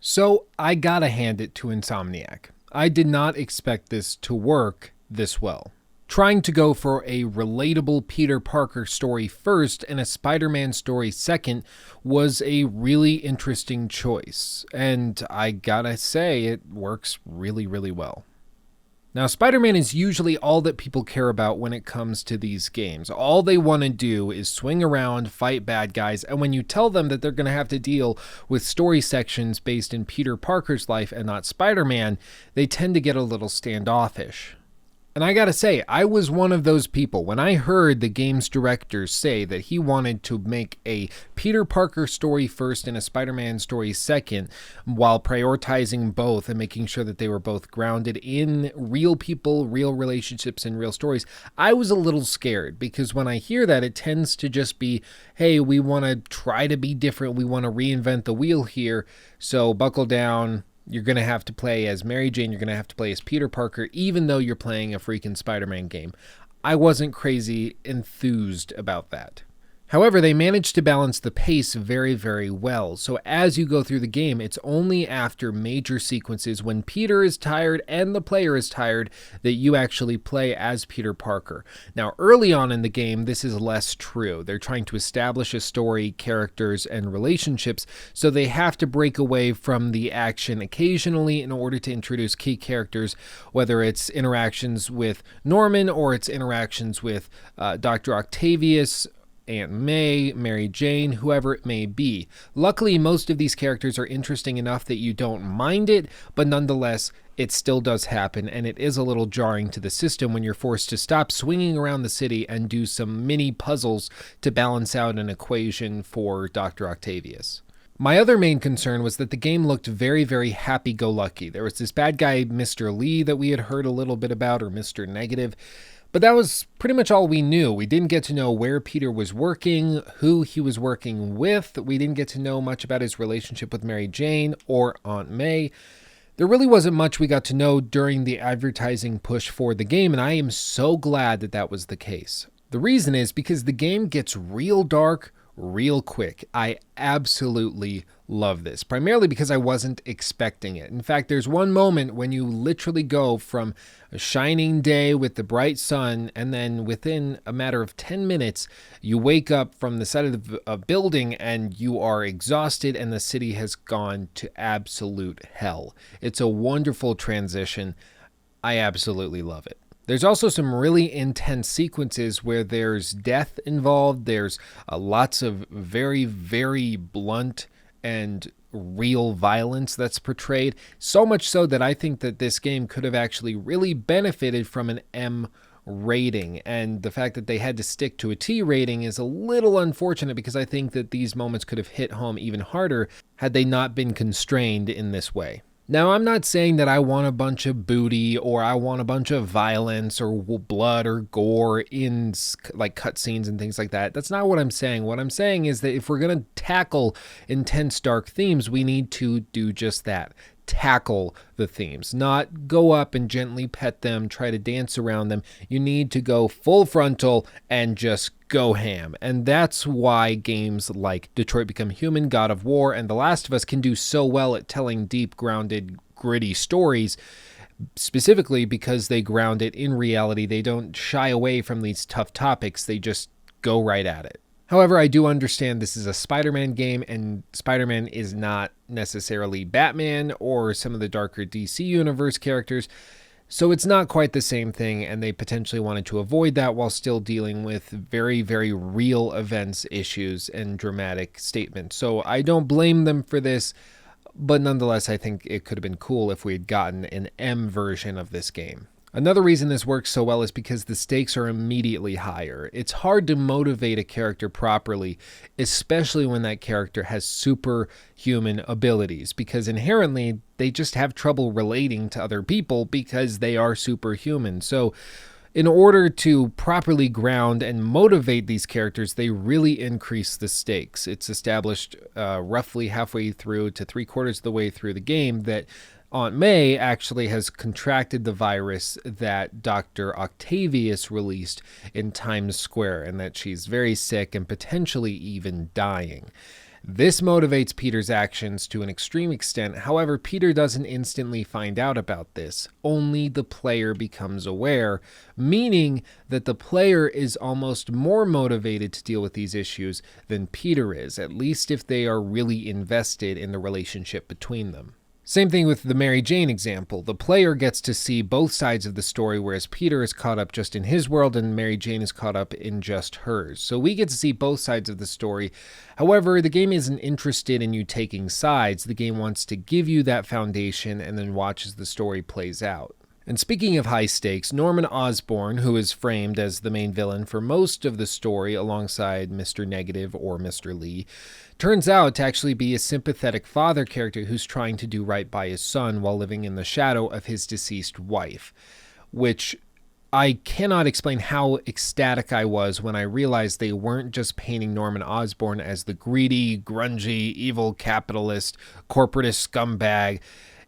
So I gotta hand it to Insomniac. I did not expect this to work this well. Trying to go for a relatable Peter Parker story first and a Spider-Man story second was a really interesting choice, and I gotta say it works really, really well. Now, Spider-Man is usually all that people care about when it comes to these games. All they want to do is swing around, fight bad guys, and when you tell them that they're going to have to deal with story sections based in Peter Parker's life and not Spider-Man, they tend to get a little standoffish. And I gotta say, I was one of those people. When I heard the game's director say that he wanted to make a Peter Parker story first and a Spider-Man story second, while prioritizing both and making sure that they were both grounded in real people, real relationships, and real stories, I was a little scared, because when I hear that, it tends to just be, hey, we want to try to be different, we want to reinvent the wheel here, so buckle down. You're going to have to play as Mary Jane, you're going to have to play as Peter Parker, even though you're playing a freaking Spider-Man game. I wasn't crazy enthused about that. However, they managed to balance the pace very, very well. So as you go through the game, it's only after major sequences when Peter is tired and the player is tired that you actually play as Peter Parker. Now, early on in the game, this is less true. They're trying to establish a story, characters, and relationships, so they have to break away from the action occasionally in order to introduce key characters, whether it's interactions with Norman or it's interactions with Dr. Octavius, Aunt May, Mary Jane, whoever it may be. Luckily, most of these characters are interesting enough that you don't mind it, but nonetheless, it still does happen, and it is a little jarring to the system when you're forced to stop swinging around the city and do some mini puzzles to balance out an equation for Dr. Octavius. My other main concern was that the game looked very, very happy-go-lucky. There was this bad guy, Mr. Lee, that we had heard a little bit about, or Mr. Negative, but that was pretty much all we knew. We didn't get to know where Peter was working, who he was working with. We didn't get to know much about his relationship with Mary Jane or Aunt May. There really wasn't much we got to know during the advertising push for the game, and I am so glad that that was the case. The reason is because the game gets real dark real quick. I absolutely love this, primarily because I wasn't expecting it. In fact, there's one moment when you literally go from a shining day with the bright sun, and then within a matter of 10 minutes, you wake up from the side of a building and you are exhausted and the city has gone to absolute hell. It's a wonderful transition. I absolutely love it. There's also some really intense sequences where there's death involved. There's lots of very, very blunt and real violence that's portrayed. So much so that I think that this game could have actually really benefited from an M rating. And the fact that they had to stick to a T rating is a little unfortunate, because I think that these moments could have hit home even harder had they not been constrained in this way. Now, I'm not saying that I want a bunch of booty or I want a bunch of violence or blood or gore in like cutscenes and things like that. That's not what I'm saying. What I'm saying is that if we're going to tackle intense dark themes, we need to do just that. Tackle the themes, not go up and gently pet them, try to dance around them. You need to go full frontal and just go ham. And that's why games like Detroit Become Human, God of War, and The Last of Us can do so well at telling deep, grounded, gritty stories, specifically because they ground it in reality. They don't shy away from these tough topics. They just go right at it. However, I do understand this is a Spider-Man game, and Spider-Man is not necessarily Batman or some of the darker DC Universe characters, so it's not quite the same thing, and they potentially wanted to avoid that while still dealing with very, very real events, issues, and dramatic statements. So I don't blame them for this, but nonetheless, I think it could have been cool if we had gotten an M version of this game. Another reason this works so well is because the stakes are immediately higher. It's hard to motivate a character properly, especially when that character has superhuman abilities, because inherently they just have trouble relating to other people because they are superhuman. So in order to properly ground and motivate these characters, they really increase the stakes. It's established roughly halfway through to 3/4 of the way through the game that Aunt May actually has contracted the virus that Dr. Octavius released in Times Square, and that she's very sick and potentially even dying. This motivates Peter's actions to an extreme extent. However, Peter doesn't instantly find out about this. Only the player becomes aware, meaning that the player is almost more motivated to deal with these issues than Peter is, at least if they are really invested in the relationship between them. Same thing with the Mary Jane example. The player gets to see both sides of the story, whereas Peter is caught up just in his world and Mary Jane is caught up in just hers. So we get to see both sides of the story. However, the game isn't interested in you taking sides. The game wants to give you that foundation and then watch as the story plays out. And speaking of high stakes, Norman Osborn, who is framed as the main villain for most of the story alongside Mr. Negative or Mr. Lee, turns out to actually be a sympathetic father character who's trying to do right by his son while living in the shadow of his deceased wife, which I cannot explain how ecstatic I was when I realized they weren't just painting Norman Osborn as the greedy, grungy, evil capitalist, corporatist scumbag.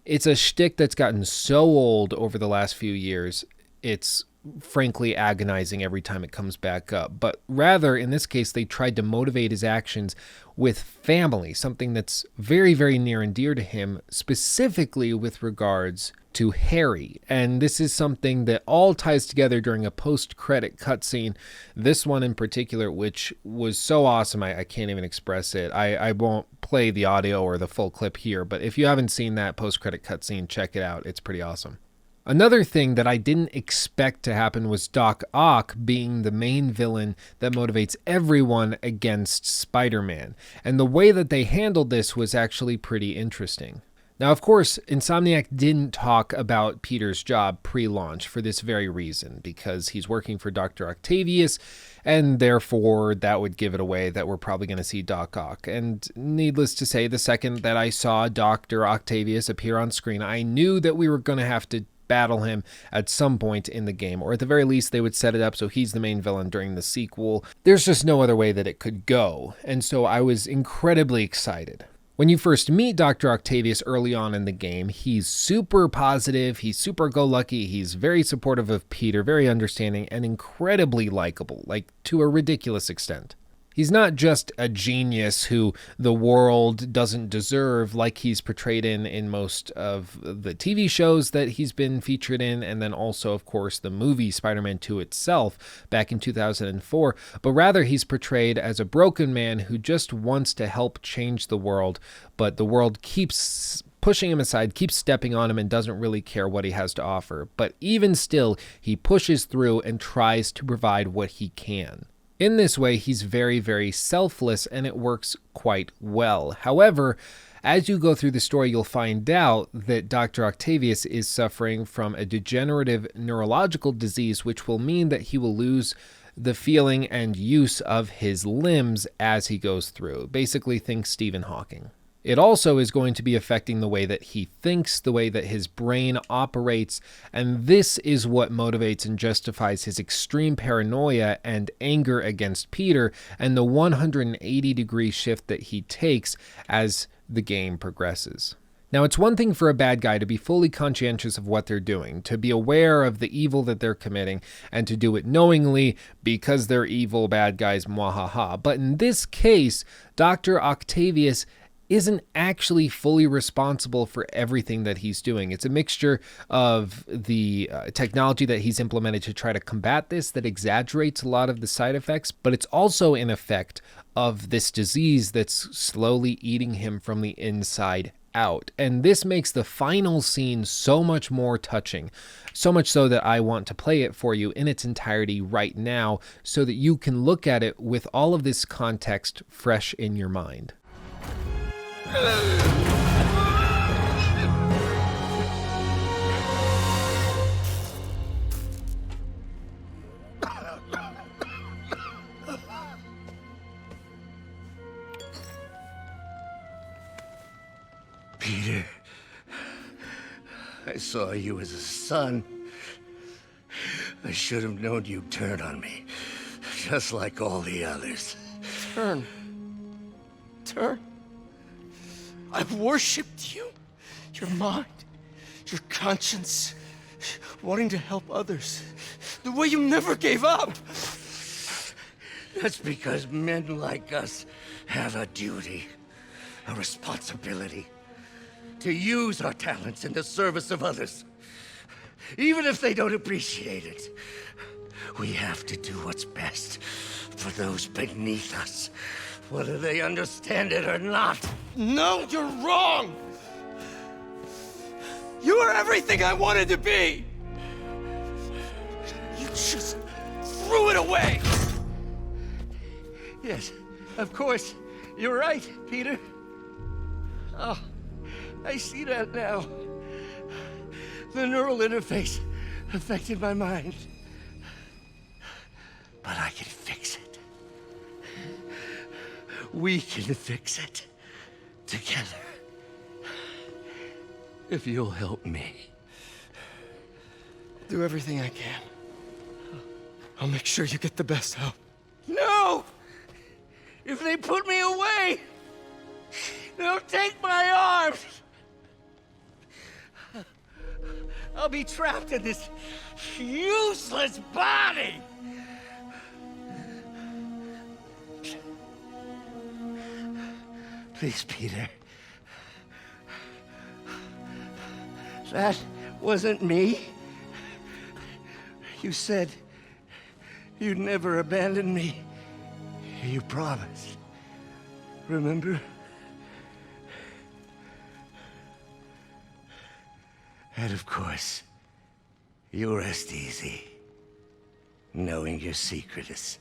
It's a shtick that's gotten so old over the last few years, it's frankly agonizing every time it comes back up. But rather, in this case, they tried to motivate his actions with family, something that's very, very near and dear to him, specifically with regards to Harry. And this is something that all ties together during a post-credit cutscene. This one in particular, which was so awesome, I can't even express it. I won't play the audio or the full clip here, but if you haven't seen that post-credit cutscene, check it out. It's pretty awesome. Another thing that I didn't expect to happen was Doc Ock being the main villain that motivates everyone against Spider-Man. And the way that they handled this was actually pretty interesting. Now, of course, Insomniac didn't talk about Peter's job pre-launch for this very reason, because he's working for Dr. Octavius, and therefore that would give it away that we're probably going to see Doc Ock. And needless to say, the second that I saw Dr. Octavius appear on screen, I knew that we were going to have to battle him at some point in the game, or at the very least they would set it up so he's the main villain during the sequel. There's just no other way that it could go, and so I was incredibly excited. When you first meet Dr. Octavius early on in the game, he's super positive, he's super go-lucky, he's very supportive of Peter, very understanding, and incredibly likable, like to a ridiculous extent. He's not just a genius who the world doesn't deserve, like he's portrayed in most of the TV shows that he's been featured in, and then also, of course, the movie Spider-Man 2 itself back in 2004, but rather he's portrayed as a broken man who just wants to help change the world, but the world keeps pushing him aside, keeps stepping on him, and doesn't really care what he has to offer. But even still, he pushes through and tries to provide what he can. In this way, he's very, very selfless, and it works quite well. However, as you go through the story, you'll find out that Dr. Octavius is suffering from a degenerative neurological disease, which will mean that he will lose the feeling and use of his limbs as he goes through. Basically, think Stephen Hawking. It also is going to be affecting the way that he thinks, the way that his brain operates, and this is what motivates and justifies his extreme paranoia and anger against Peter, and the 180-degree shift that he takes as the game progresses. Now, it's one thing for a bad guy to be fully conscientious of what they're doing, to be aware of the evil that they're committing, and to do it knowingly because they're evil bad guys, mwahaha. But in this case, Dr. Octavius isn't actually fully responsible for everything that he's doing. It's a mixture of the technology that he's implemented to try to combat this that exaggerates a lot of the side effects, but it's also an effect of this disease that's slowly eating him from the inside out. And this makes the final scene so much more touching, so much so that I want to play it for you in its entirety right now so that you can look at it with all of this context fresh in your mind. Peter, I saw you as a son. I should have known you'd turn on me, just like all the others. Turn. I've worshipped you. Your mind, your conscience, wanting to help others. The way you never gave up. That's because men like us have a duty, a responsibility, to use our talents in the service of others. Even if they don't appreciate it, we have to do what's best for those beneath us, whether they understand it or not. No, you're wrong! You are everything I wanted to be! You just threw it away! Yes, of course. You're right, Peter. Oh, I see that now. The neural interface affected my mind. But I can fix it. We can fix it. Together. If you'll help me. Do everything I can. I'll make sure you get the best help. No! If they put me away, they'll take my arms. I'll be trapped in this useless body. Please, Peter. That wasn't me. You said you'd never abandon me. You promised. Remember? And of course, you rest easy, knowing your secret is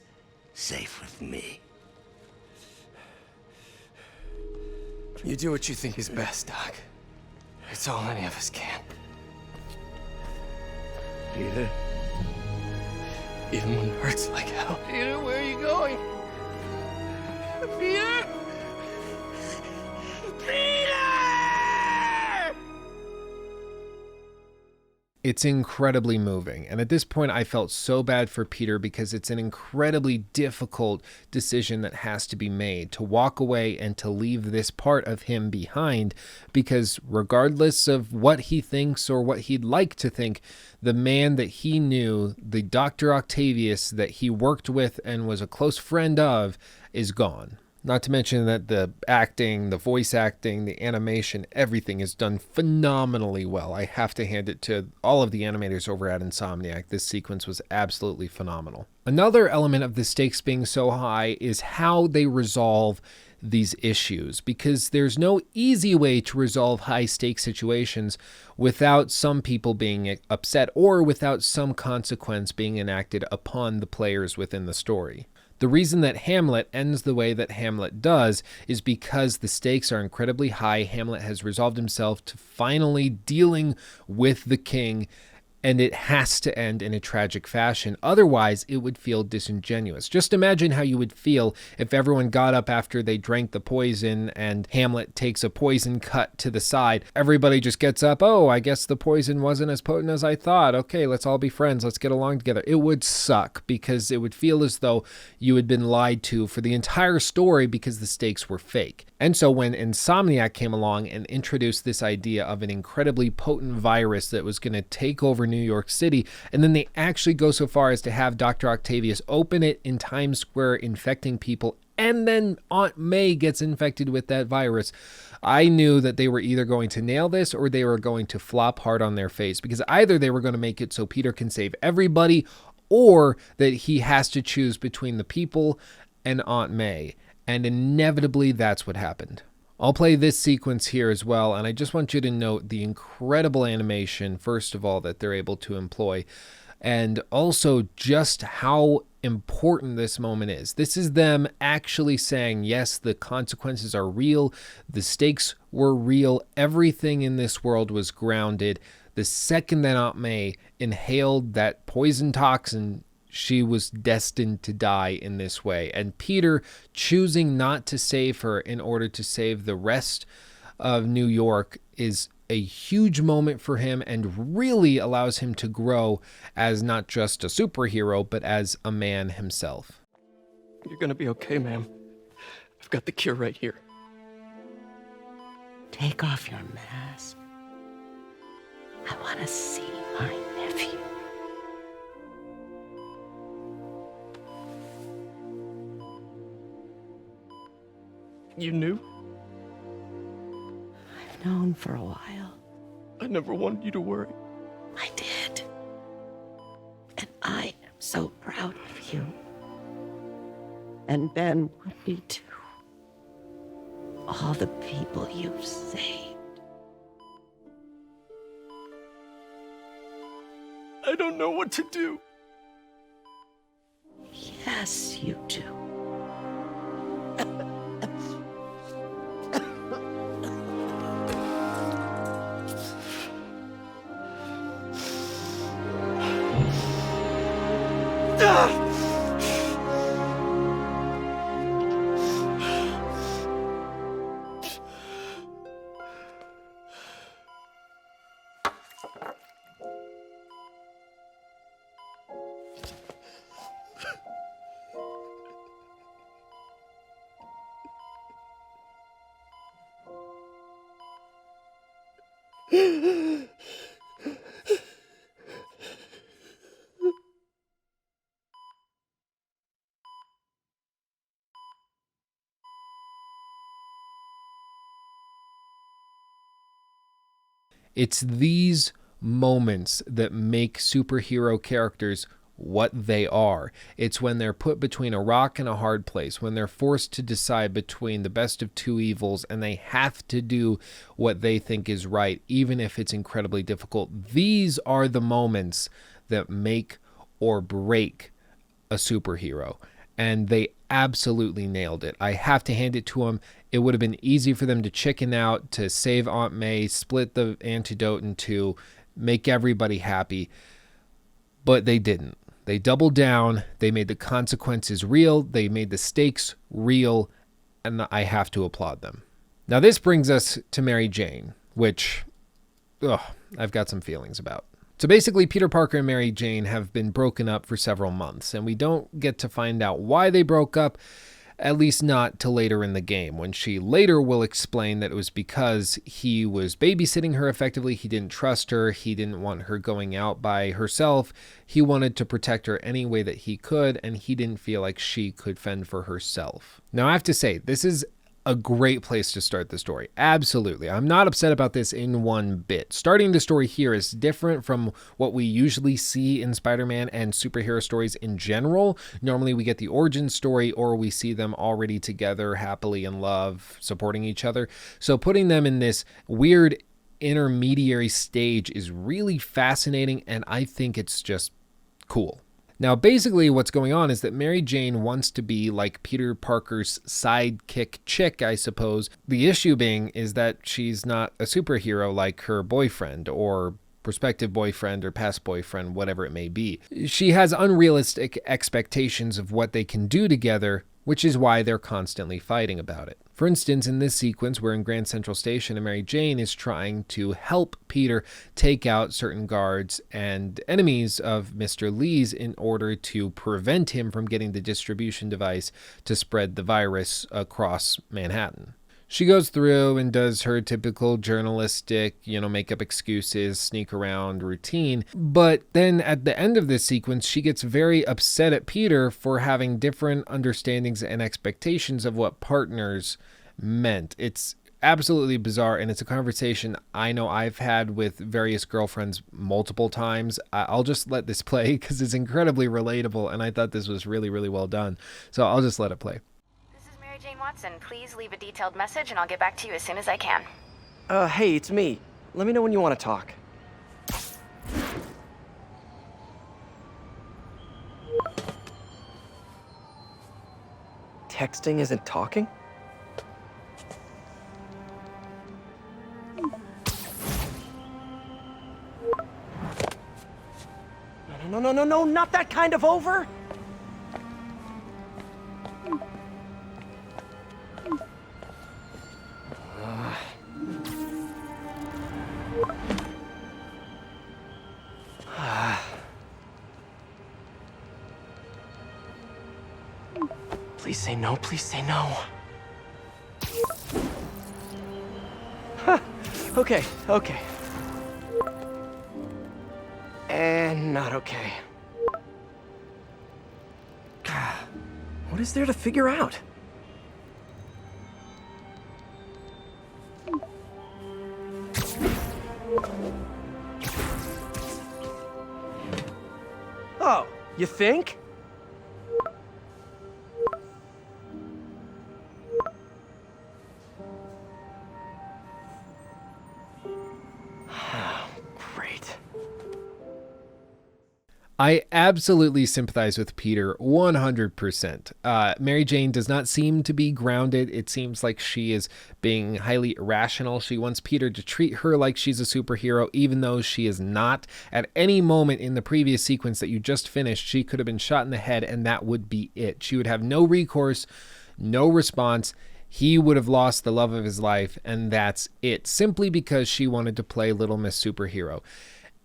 safe with me. You do what you think is best, Doc. It's all any of us can. Peter? Even when it hurts like hell. Peter, where are you going? Peter? Peter! It's incredibly moving. And at this point, I felt so bad for Peter because it's an incredibly difficult decision that has to be made, to walk away and to leave this part of him behind, because regardless of what he thinks or what he'd like to think, the man that he knew, the Dr. Octavius that he worked with and was a close friend of, is gone. Not to mention that the acting, the voice acting, the animation, everything is done phenomenally well. I have to hand it to all of the animators over at Insomniac. This sequence was absolutely phenomenal. Another element of the stakes being so high is how they resolve these issues, because there's no easy way to resolve high stakes situations without some people being upset or without some consequence being enacted upon the players within the story. The reason that Hamlet ends the way that Hamlet does is because the stakes are incredibly high. Hamlet has resolved himself to finally dealing with the king, and it has to end in a tragic fashion. Otherwise, it would feel disingenuous. Just imagine how you would feel if everyone got up after they drank the poison and Hamlet takes a poison cut to the side. Everybody just gets up. Oh, I guess the poison wasn't as potent as I thought. Okay, let's all be friends. Let's get along together. It would suck because it would feel as though you had been lied to for the entire story because the stakes were fake. And so when Insomniac came along and introduced this idea of an incredibly potent virus that was going to take over New York City, and then they actually go so far as to have Dr. Octavius open it in Times Square, infecting people, and then Aunt May gets infected with that virus, I knew that they were either going to nail this or they were going to flop hard on their face, because either they were going to make it so Peter can save everybody, or that he has to choose between the people and Aunt May. And inevitably, that's what happened. I'll play this sequence here as well, and I just want you to note the incredible animation, first of all, that they're able to employ, and also just how important this moment is. This is them actually saying, yes, the consequences are real, the stakes were real, everything in this world was grounded. The second that Aunt May inhaled that poison toxin, she was destined to die in this way. And Peter choosing not to save her in order to save the rest of New York is a huge moment for him and really allows him to grow as not just a superhero, but as a man himself. You're gonna be okay, ma'am. I've got the cure right here. Take off your mask. I want to see my nephew. You knew? I've known for a while. I never wanted you to worry. I did. And I am so proud of you. And Ben would be too. All the people you've saved. I don't know what to do. Yes, you do. It's these moments that make superhero characters what they are. It's when they're put between a rock and a hard place, when they're forced to decide between the best of two evils and they have to do what they think is right, even if it's incredibly difficult. These are the moments that make or break a superhero. And they absolutely nailed it. I have to hand it to them. It would have been easy for them to chicken out, to save Aunt May, split the antidote in two, make everybody happy. But they didn't. They doubled down. They made the consequences real. They made the stakes real. And I have to applaud them. Now this brings us to Mary Jane, which I've got some feelings about. So basically, Peter Parker and Mary Jane have been broken up for several months, and we don't get to find out why they broke up, at least not till later in the game, when she later will explain that it was because he was babysitting her effectively. He didn't trust her. He didn't want her going out by herself. He wanted to protect her any way that he could, and he didn't feel like she could fend for herself. Now, I have to say, this is a great place to start the story. Absolutely. I'm not upset about this in one bit. Starting the story here is different from what we usually see in Spider-Man and superhero stories in general. Normally we get the origin story, or we see them already together, happily in love, supporting each other. So putting them in this weird intermediary stage is really fascinating, and I think it's just cool. Now, basically what's going on is that Mary Jane wants to be like Peter Parker's sidekick chick, I suppose. The issue being is that she's not a superhero like her boyfriend or prospective boyfriend or past boyfriend, whatever it may be. She has unrealistic expectations of what they can do together, which is why they're constantly fighting about it. For instance, in this sequence, we're in Grand Central Station and Mary Jane is trying to help Peter take out certain guards and enemies of Mr. Lee's in order to prevent him from getting the distribution device to spread the virus across Manhattan. She goes through and does her typical journalistic, make up excuses, sneak around routine. But then at the end of this sequence, she gets very upset at Peter for having different understandings and expectations of what partners meant. It's absolutely bizarre, and it's a conversation I know I've had with various girlfriends multiple times. I'll just let this play because it's incredibly relatable, and I thought this was really, really well done. So I'll just let it play. Jane Watson, please leave a detailed message and I'll get back to you as soon as I can. Hey, it's me. Let me know when you want to talk. Texting isn't talking? No, not that kind of over! Please say no, please say no. Huh. Okay. And not okay. What is there to figure out? Oh, you think? Great. I absolutely sympathize with Peter 100%. Mary Jane does not seem to be grounded. It seems like she is being highly irrational. She wants Peter to treat her like she's a superhero, even though she is not. At any moment in the previous sequence that you just finished, she could have been shot in the head and that would be it. She would have no recourse, no response. He would have lost the love of his life, and that's it, simply because she wanted to play Little Miss Superhero.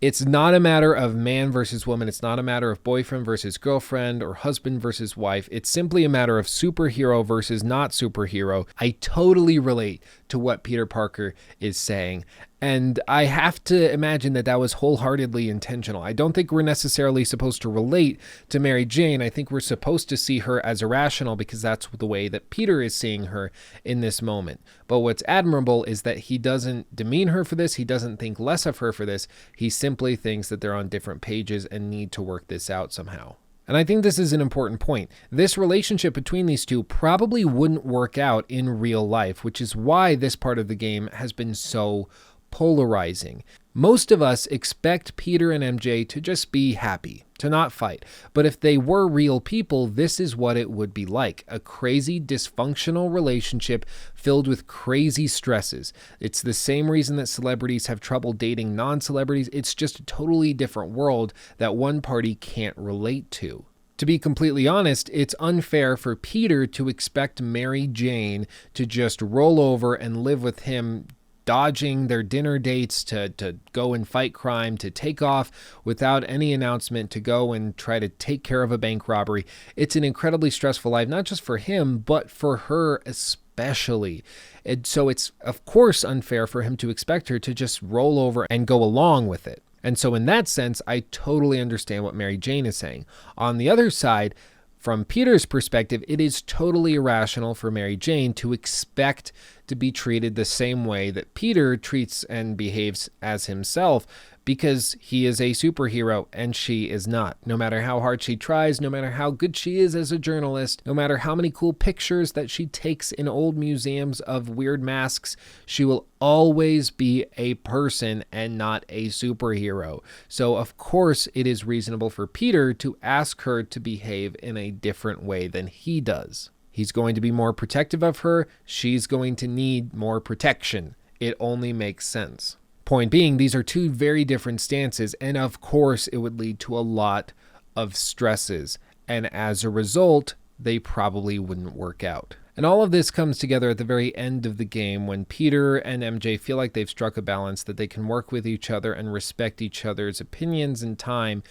It's not a matter of man versus woman. It's not a matter of boyfriend versus girlfriend or husband versus wife. It's simply a matter of superhero versus not superhero. I totally relate to what Peter Parker is saying. And I have to imagine that that was wholeheartedly intentional. I don't think we're necessarily supposed to relate to Mary Jane. I think we're supposed to see her as irrational because that's the way that Peter is seeing her in this moment. But what's admirable is that he doesn't demean her for this. He doesn't think less of her for this. He simply thinks that they're on different pages and need to work this out somehow. And I think this is an important point. This relationship between these two probably wouldn't work out in real life, which is why this part of the game has been so polarizing. Most of us expect Peter and MJ to just be happy, to not fight. But if they were real people, this is what it would be like. A crazy, dysfunctional relationship filled with crazy stresses. It's the same reason that celebrities have trouble dating non-celebrities. It's just a totally different world that one party can't relate to. To be completely honest, it's unfair for Peter to expect Mary Jane to just roll over and live with him dodging their dinner dates to go and fight crime, to take off without any announcement to go and try to take care of a bank robbery. It's an incredibly stressful life, not just for him, but for her especially. And so it's, of course, unfair for him to expect her to just roll over and go along with it. And so in that sense, I totally understand what Mary Jane is saying. On the other side, from Peter's perspective, it is totally irrational for Mary Jane to expect to be treated the same way that Peter treats and behaves as himself, because he is a superhero and she is not. No matter how hard she tries, no matter how good she is as a journalist, no matter how many cool pictures that she takes in old museums of weird masks, she will always be a person and not a superhero. So of course it is reasonable for Peter to ask her to behave in a different way than he does. He's going to be more protective of her. She's going to need more protection. It only makes sense. Point being, these are two very different stances, and of course it would lead to a lot of stresses, and as a result, they probably wouldn't work out. And all of this comes together at the very end of the game when Peter and MJ feel like they've struck a balance, that they can work with each other and respect each other's opinions and time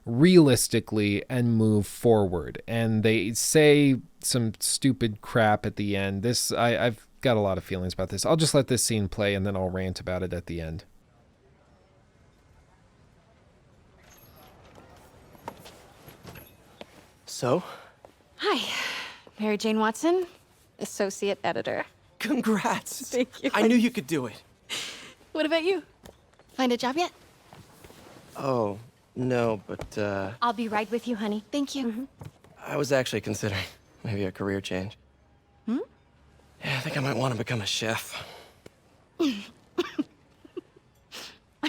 realistically and move forward. And they say some stupid crap at the end. I've got a lot of feelings about this. I'll just let this scene play and then I'll rant about it at the end. So? Hi, Mary Jane Watson, associate editor. Congrats. Thank you. I knew you could do it. What about you? Find a job yet? Oh, no, but, I'll be right with you, honey. Thank you. I was actually considering maybe a career change. Yeah, I think I might want to become a chef. I'm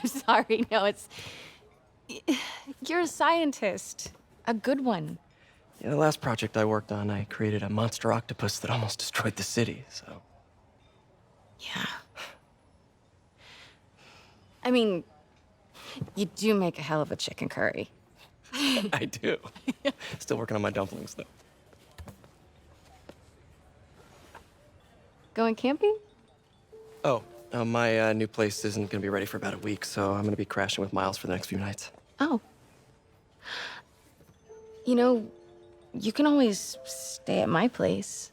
sorry. No, you're a scientist. A good one. Yeah, the last project I worked on, I created a monster octopus that almost destroyed the city, so... Yeah. I mean, you do make a hell of a chicken curry. I do. Still working on my dumplings, though. Going camping? Oh, my new place isn't gonna be ready for about a week, so I'm gonna be crashing with Miles for the next few nights. Oh. You know, you can always stay at my place.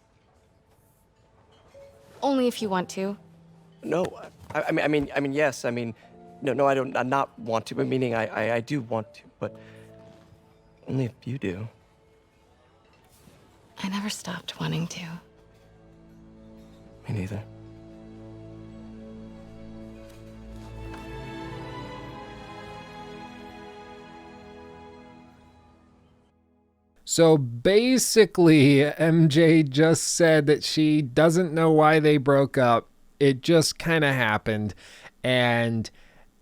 Only if you want to. No, I mean, yes. I mean, no, I don't. I not want to. But meaning, I do want to, but only if you do. I never stopped wanting to. Me neither. So basically, MJ just said that she doesn't know why they broke up. It just kind of happened, and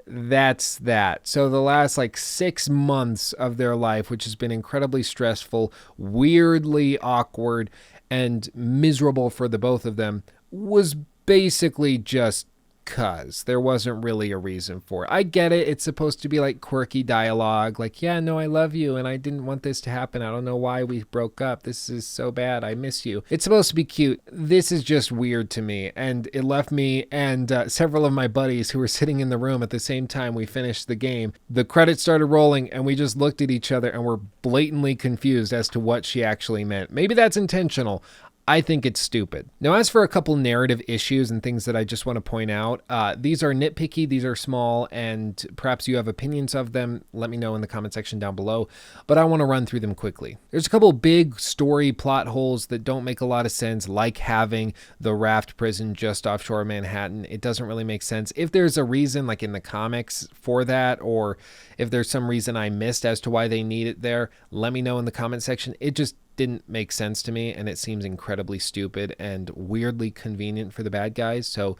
that's that. So the last 6 months of their life, which has been incredibly stressful, weirdly awkward, and miserable for the both of them, was basically just cuz. There wasn't really a reason for it. I get it. It's supposed to be quirky dialogue. Yeah, no, I love you and I didn't want this to happen. I don't know why we broke up. This is so bad. I miss you. It's supposed to be cute. This is just weird to me. And it left me and several of my buddies who were sitting in the room at the same time we finished the game. The credits started rolling and we just looked at each other and were blatantly confused as to what she actually meant. Maybe that's intentional. I think it's stupid. Now, as for a couple narrative issues and things that I just want to point out, these are nitpicky, these are small, and perhaps you have opinions of them. Let me know in the comment section down below, but I want to run through them quickly. There's a couple big story plot holes that don't make a lot of sense, like having the raft prison just offshore Manhattan. It doesn't really make sense. If there's a reason, like in the comics, for that, or if there's some reason I missed as to why they need it there, let me know in the comment section. It just didn't make sense to me, and it seems incredibly stupid and weirdly convenient for the bad guys, so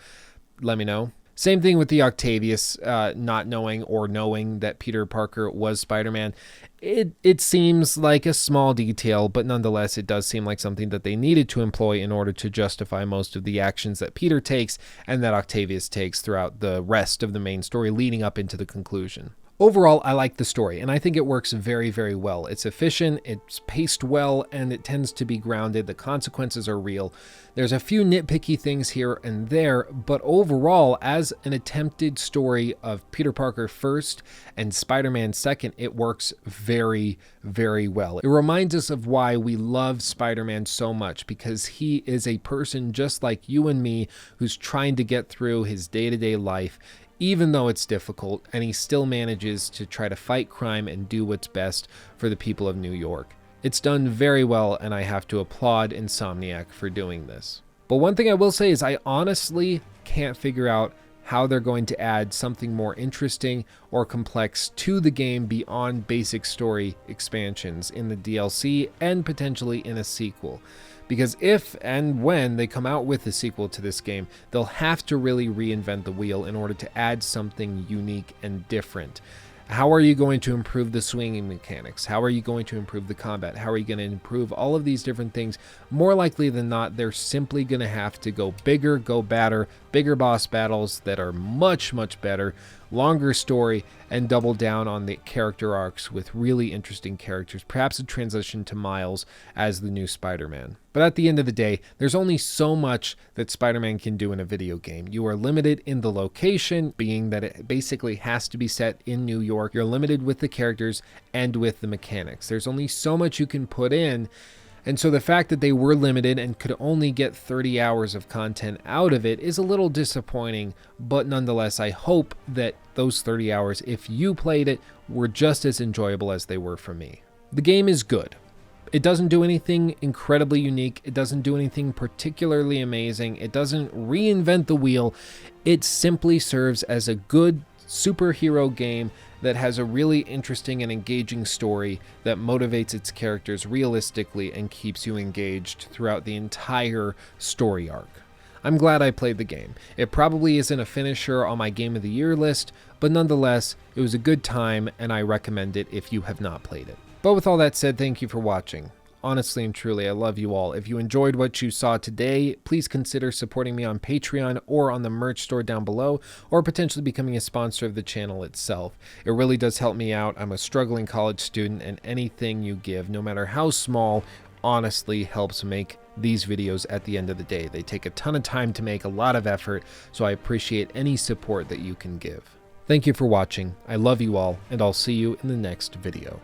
let me know. Same thing with the Octavius not knowing or knowing that Peter Parker was Spider-Man. It seems like a small detail, but nonetheless it does seem like something that they needed to employ in order to justify most of the actions that Peter takes and that Octavius takes throughout the rest of the main story leading up into the conclusion. Overall, I like the story, and I think it works very, very well. It's efficient, it's paced well, and it tends to be grounded. The consequences are real. There's a few nitpicky things here and there, but overall, as an attempted story of Peter Parker first and Spider-Man second, it works very, very well. It reminds us of why we love Spider-Man so much, because he is a person just like you and me who's trying to get through his day-to-day life, even though it's difficult, and he still manages to try to fight crime and do what's best for the people of New York. It's done very well, and I have to applaud Insomniac for doing this. But one thing I will say is I honestly can't figure out how they're going to add something more interesting or complex to the game beyond basic story expansions in the DLC and potentially in a sequel. Because if and when they come out with a sequel to this game, they'll have to really reinvent the wheel in order to add something unique and different. How are you going to improve the swinging mechanics? How are you going to improve the combat? How are you going to improve all of these different things? More likely than not, they're simply going to have to go bigger, go badder, bigger boss battles that are much, much better, longer story, and double down on the character arcs with really interesting characters, perhaps a transition to Miles as the new Spider-Man. But at the end of the day, there's only so much that Spider-Man can do in a video game. You are limited in the location, being that it basically has to be set in New York. You're limited with the characters and with the mechanics. There's only so much you can put in. And so the fact that they were limited and could only get 30 hours of content out of it is a little disappointing, but nonetheless, I hope that those 30 hours, if you played it, were just as enjoyable as they were for me. The game is good. It doesn't do anything incredibly unique. It doesn't do anything particularly amazing. It doesn't reinvent the wheel. It simply serves as a good superhero game that has a really interesting and engaging story that motivates its characters realistically and keeps you engaged throughout the entire story arc. I'm glad I played the game. It probably isn't a finisher on my Game of the Year list, but nonetheless, it was a good time and I recommend it if you have not played it. But with all that said, thank you for watching. Honestly and truly, I love you all. If you enjoyed what you saw today, please consider supporting me on Patreon or on the merch store down below, or potentially becoming a sponsor of the channel itself. It really does help me out. I'm a struggling college student, and anything you give, no matter how small, honestly helps make these videos at the end of the day. They take a ton of time to make, a lot of effort, so I appreciate any support that you can give. Thank you for watching. I love you all, and I'll see you in the next video.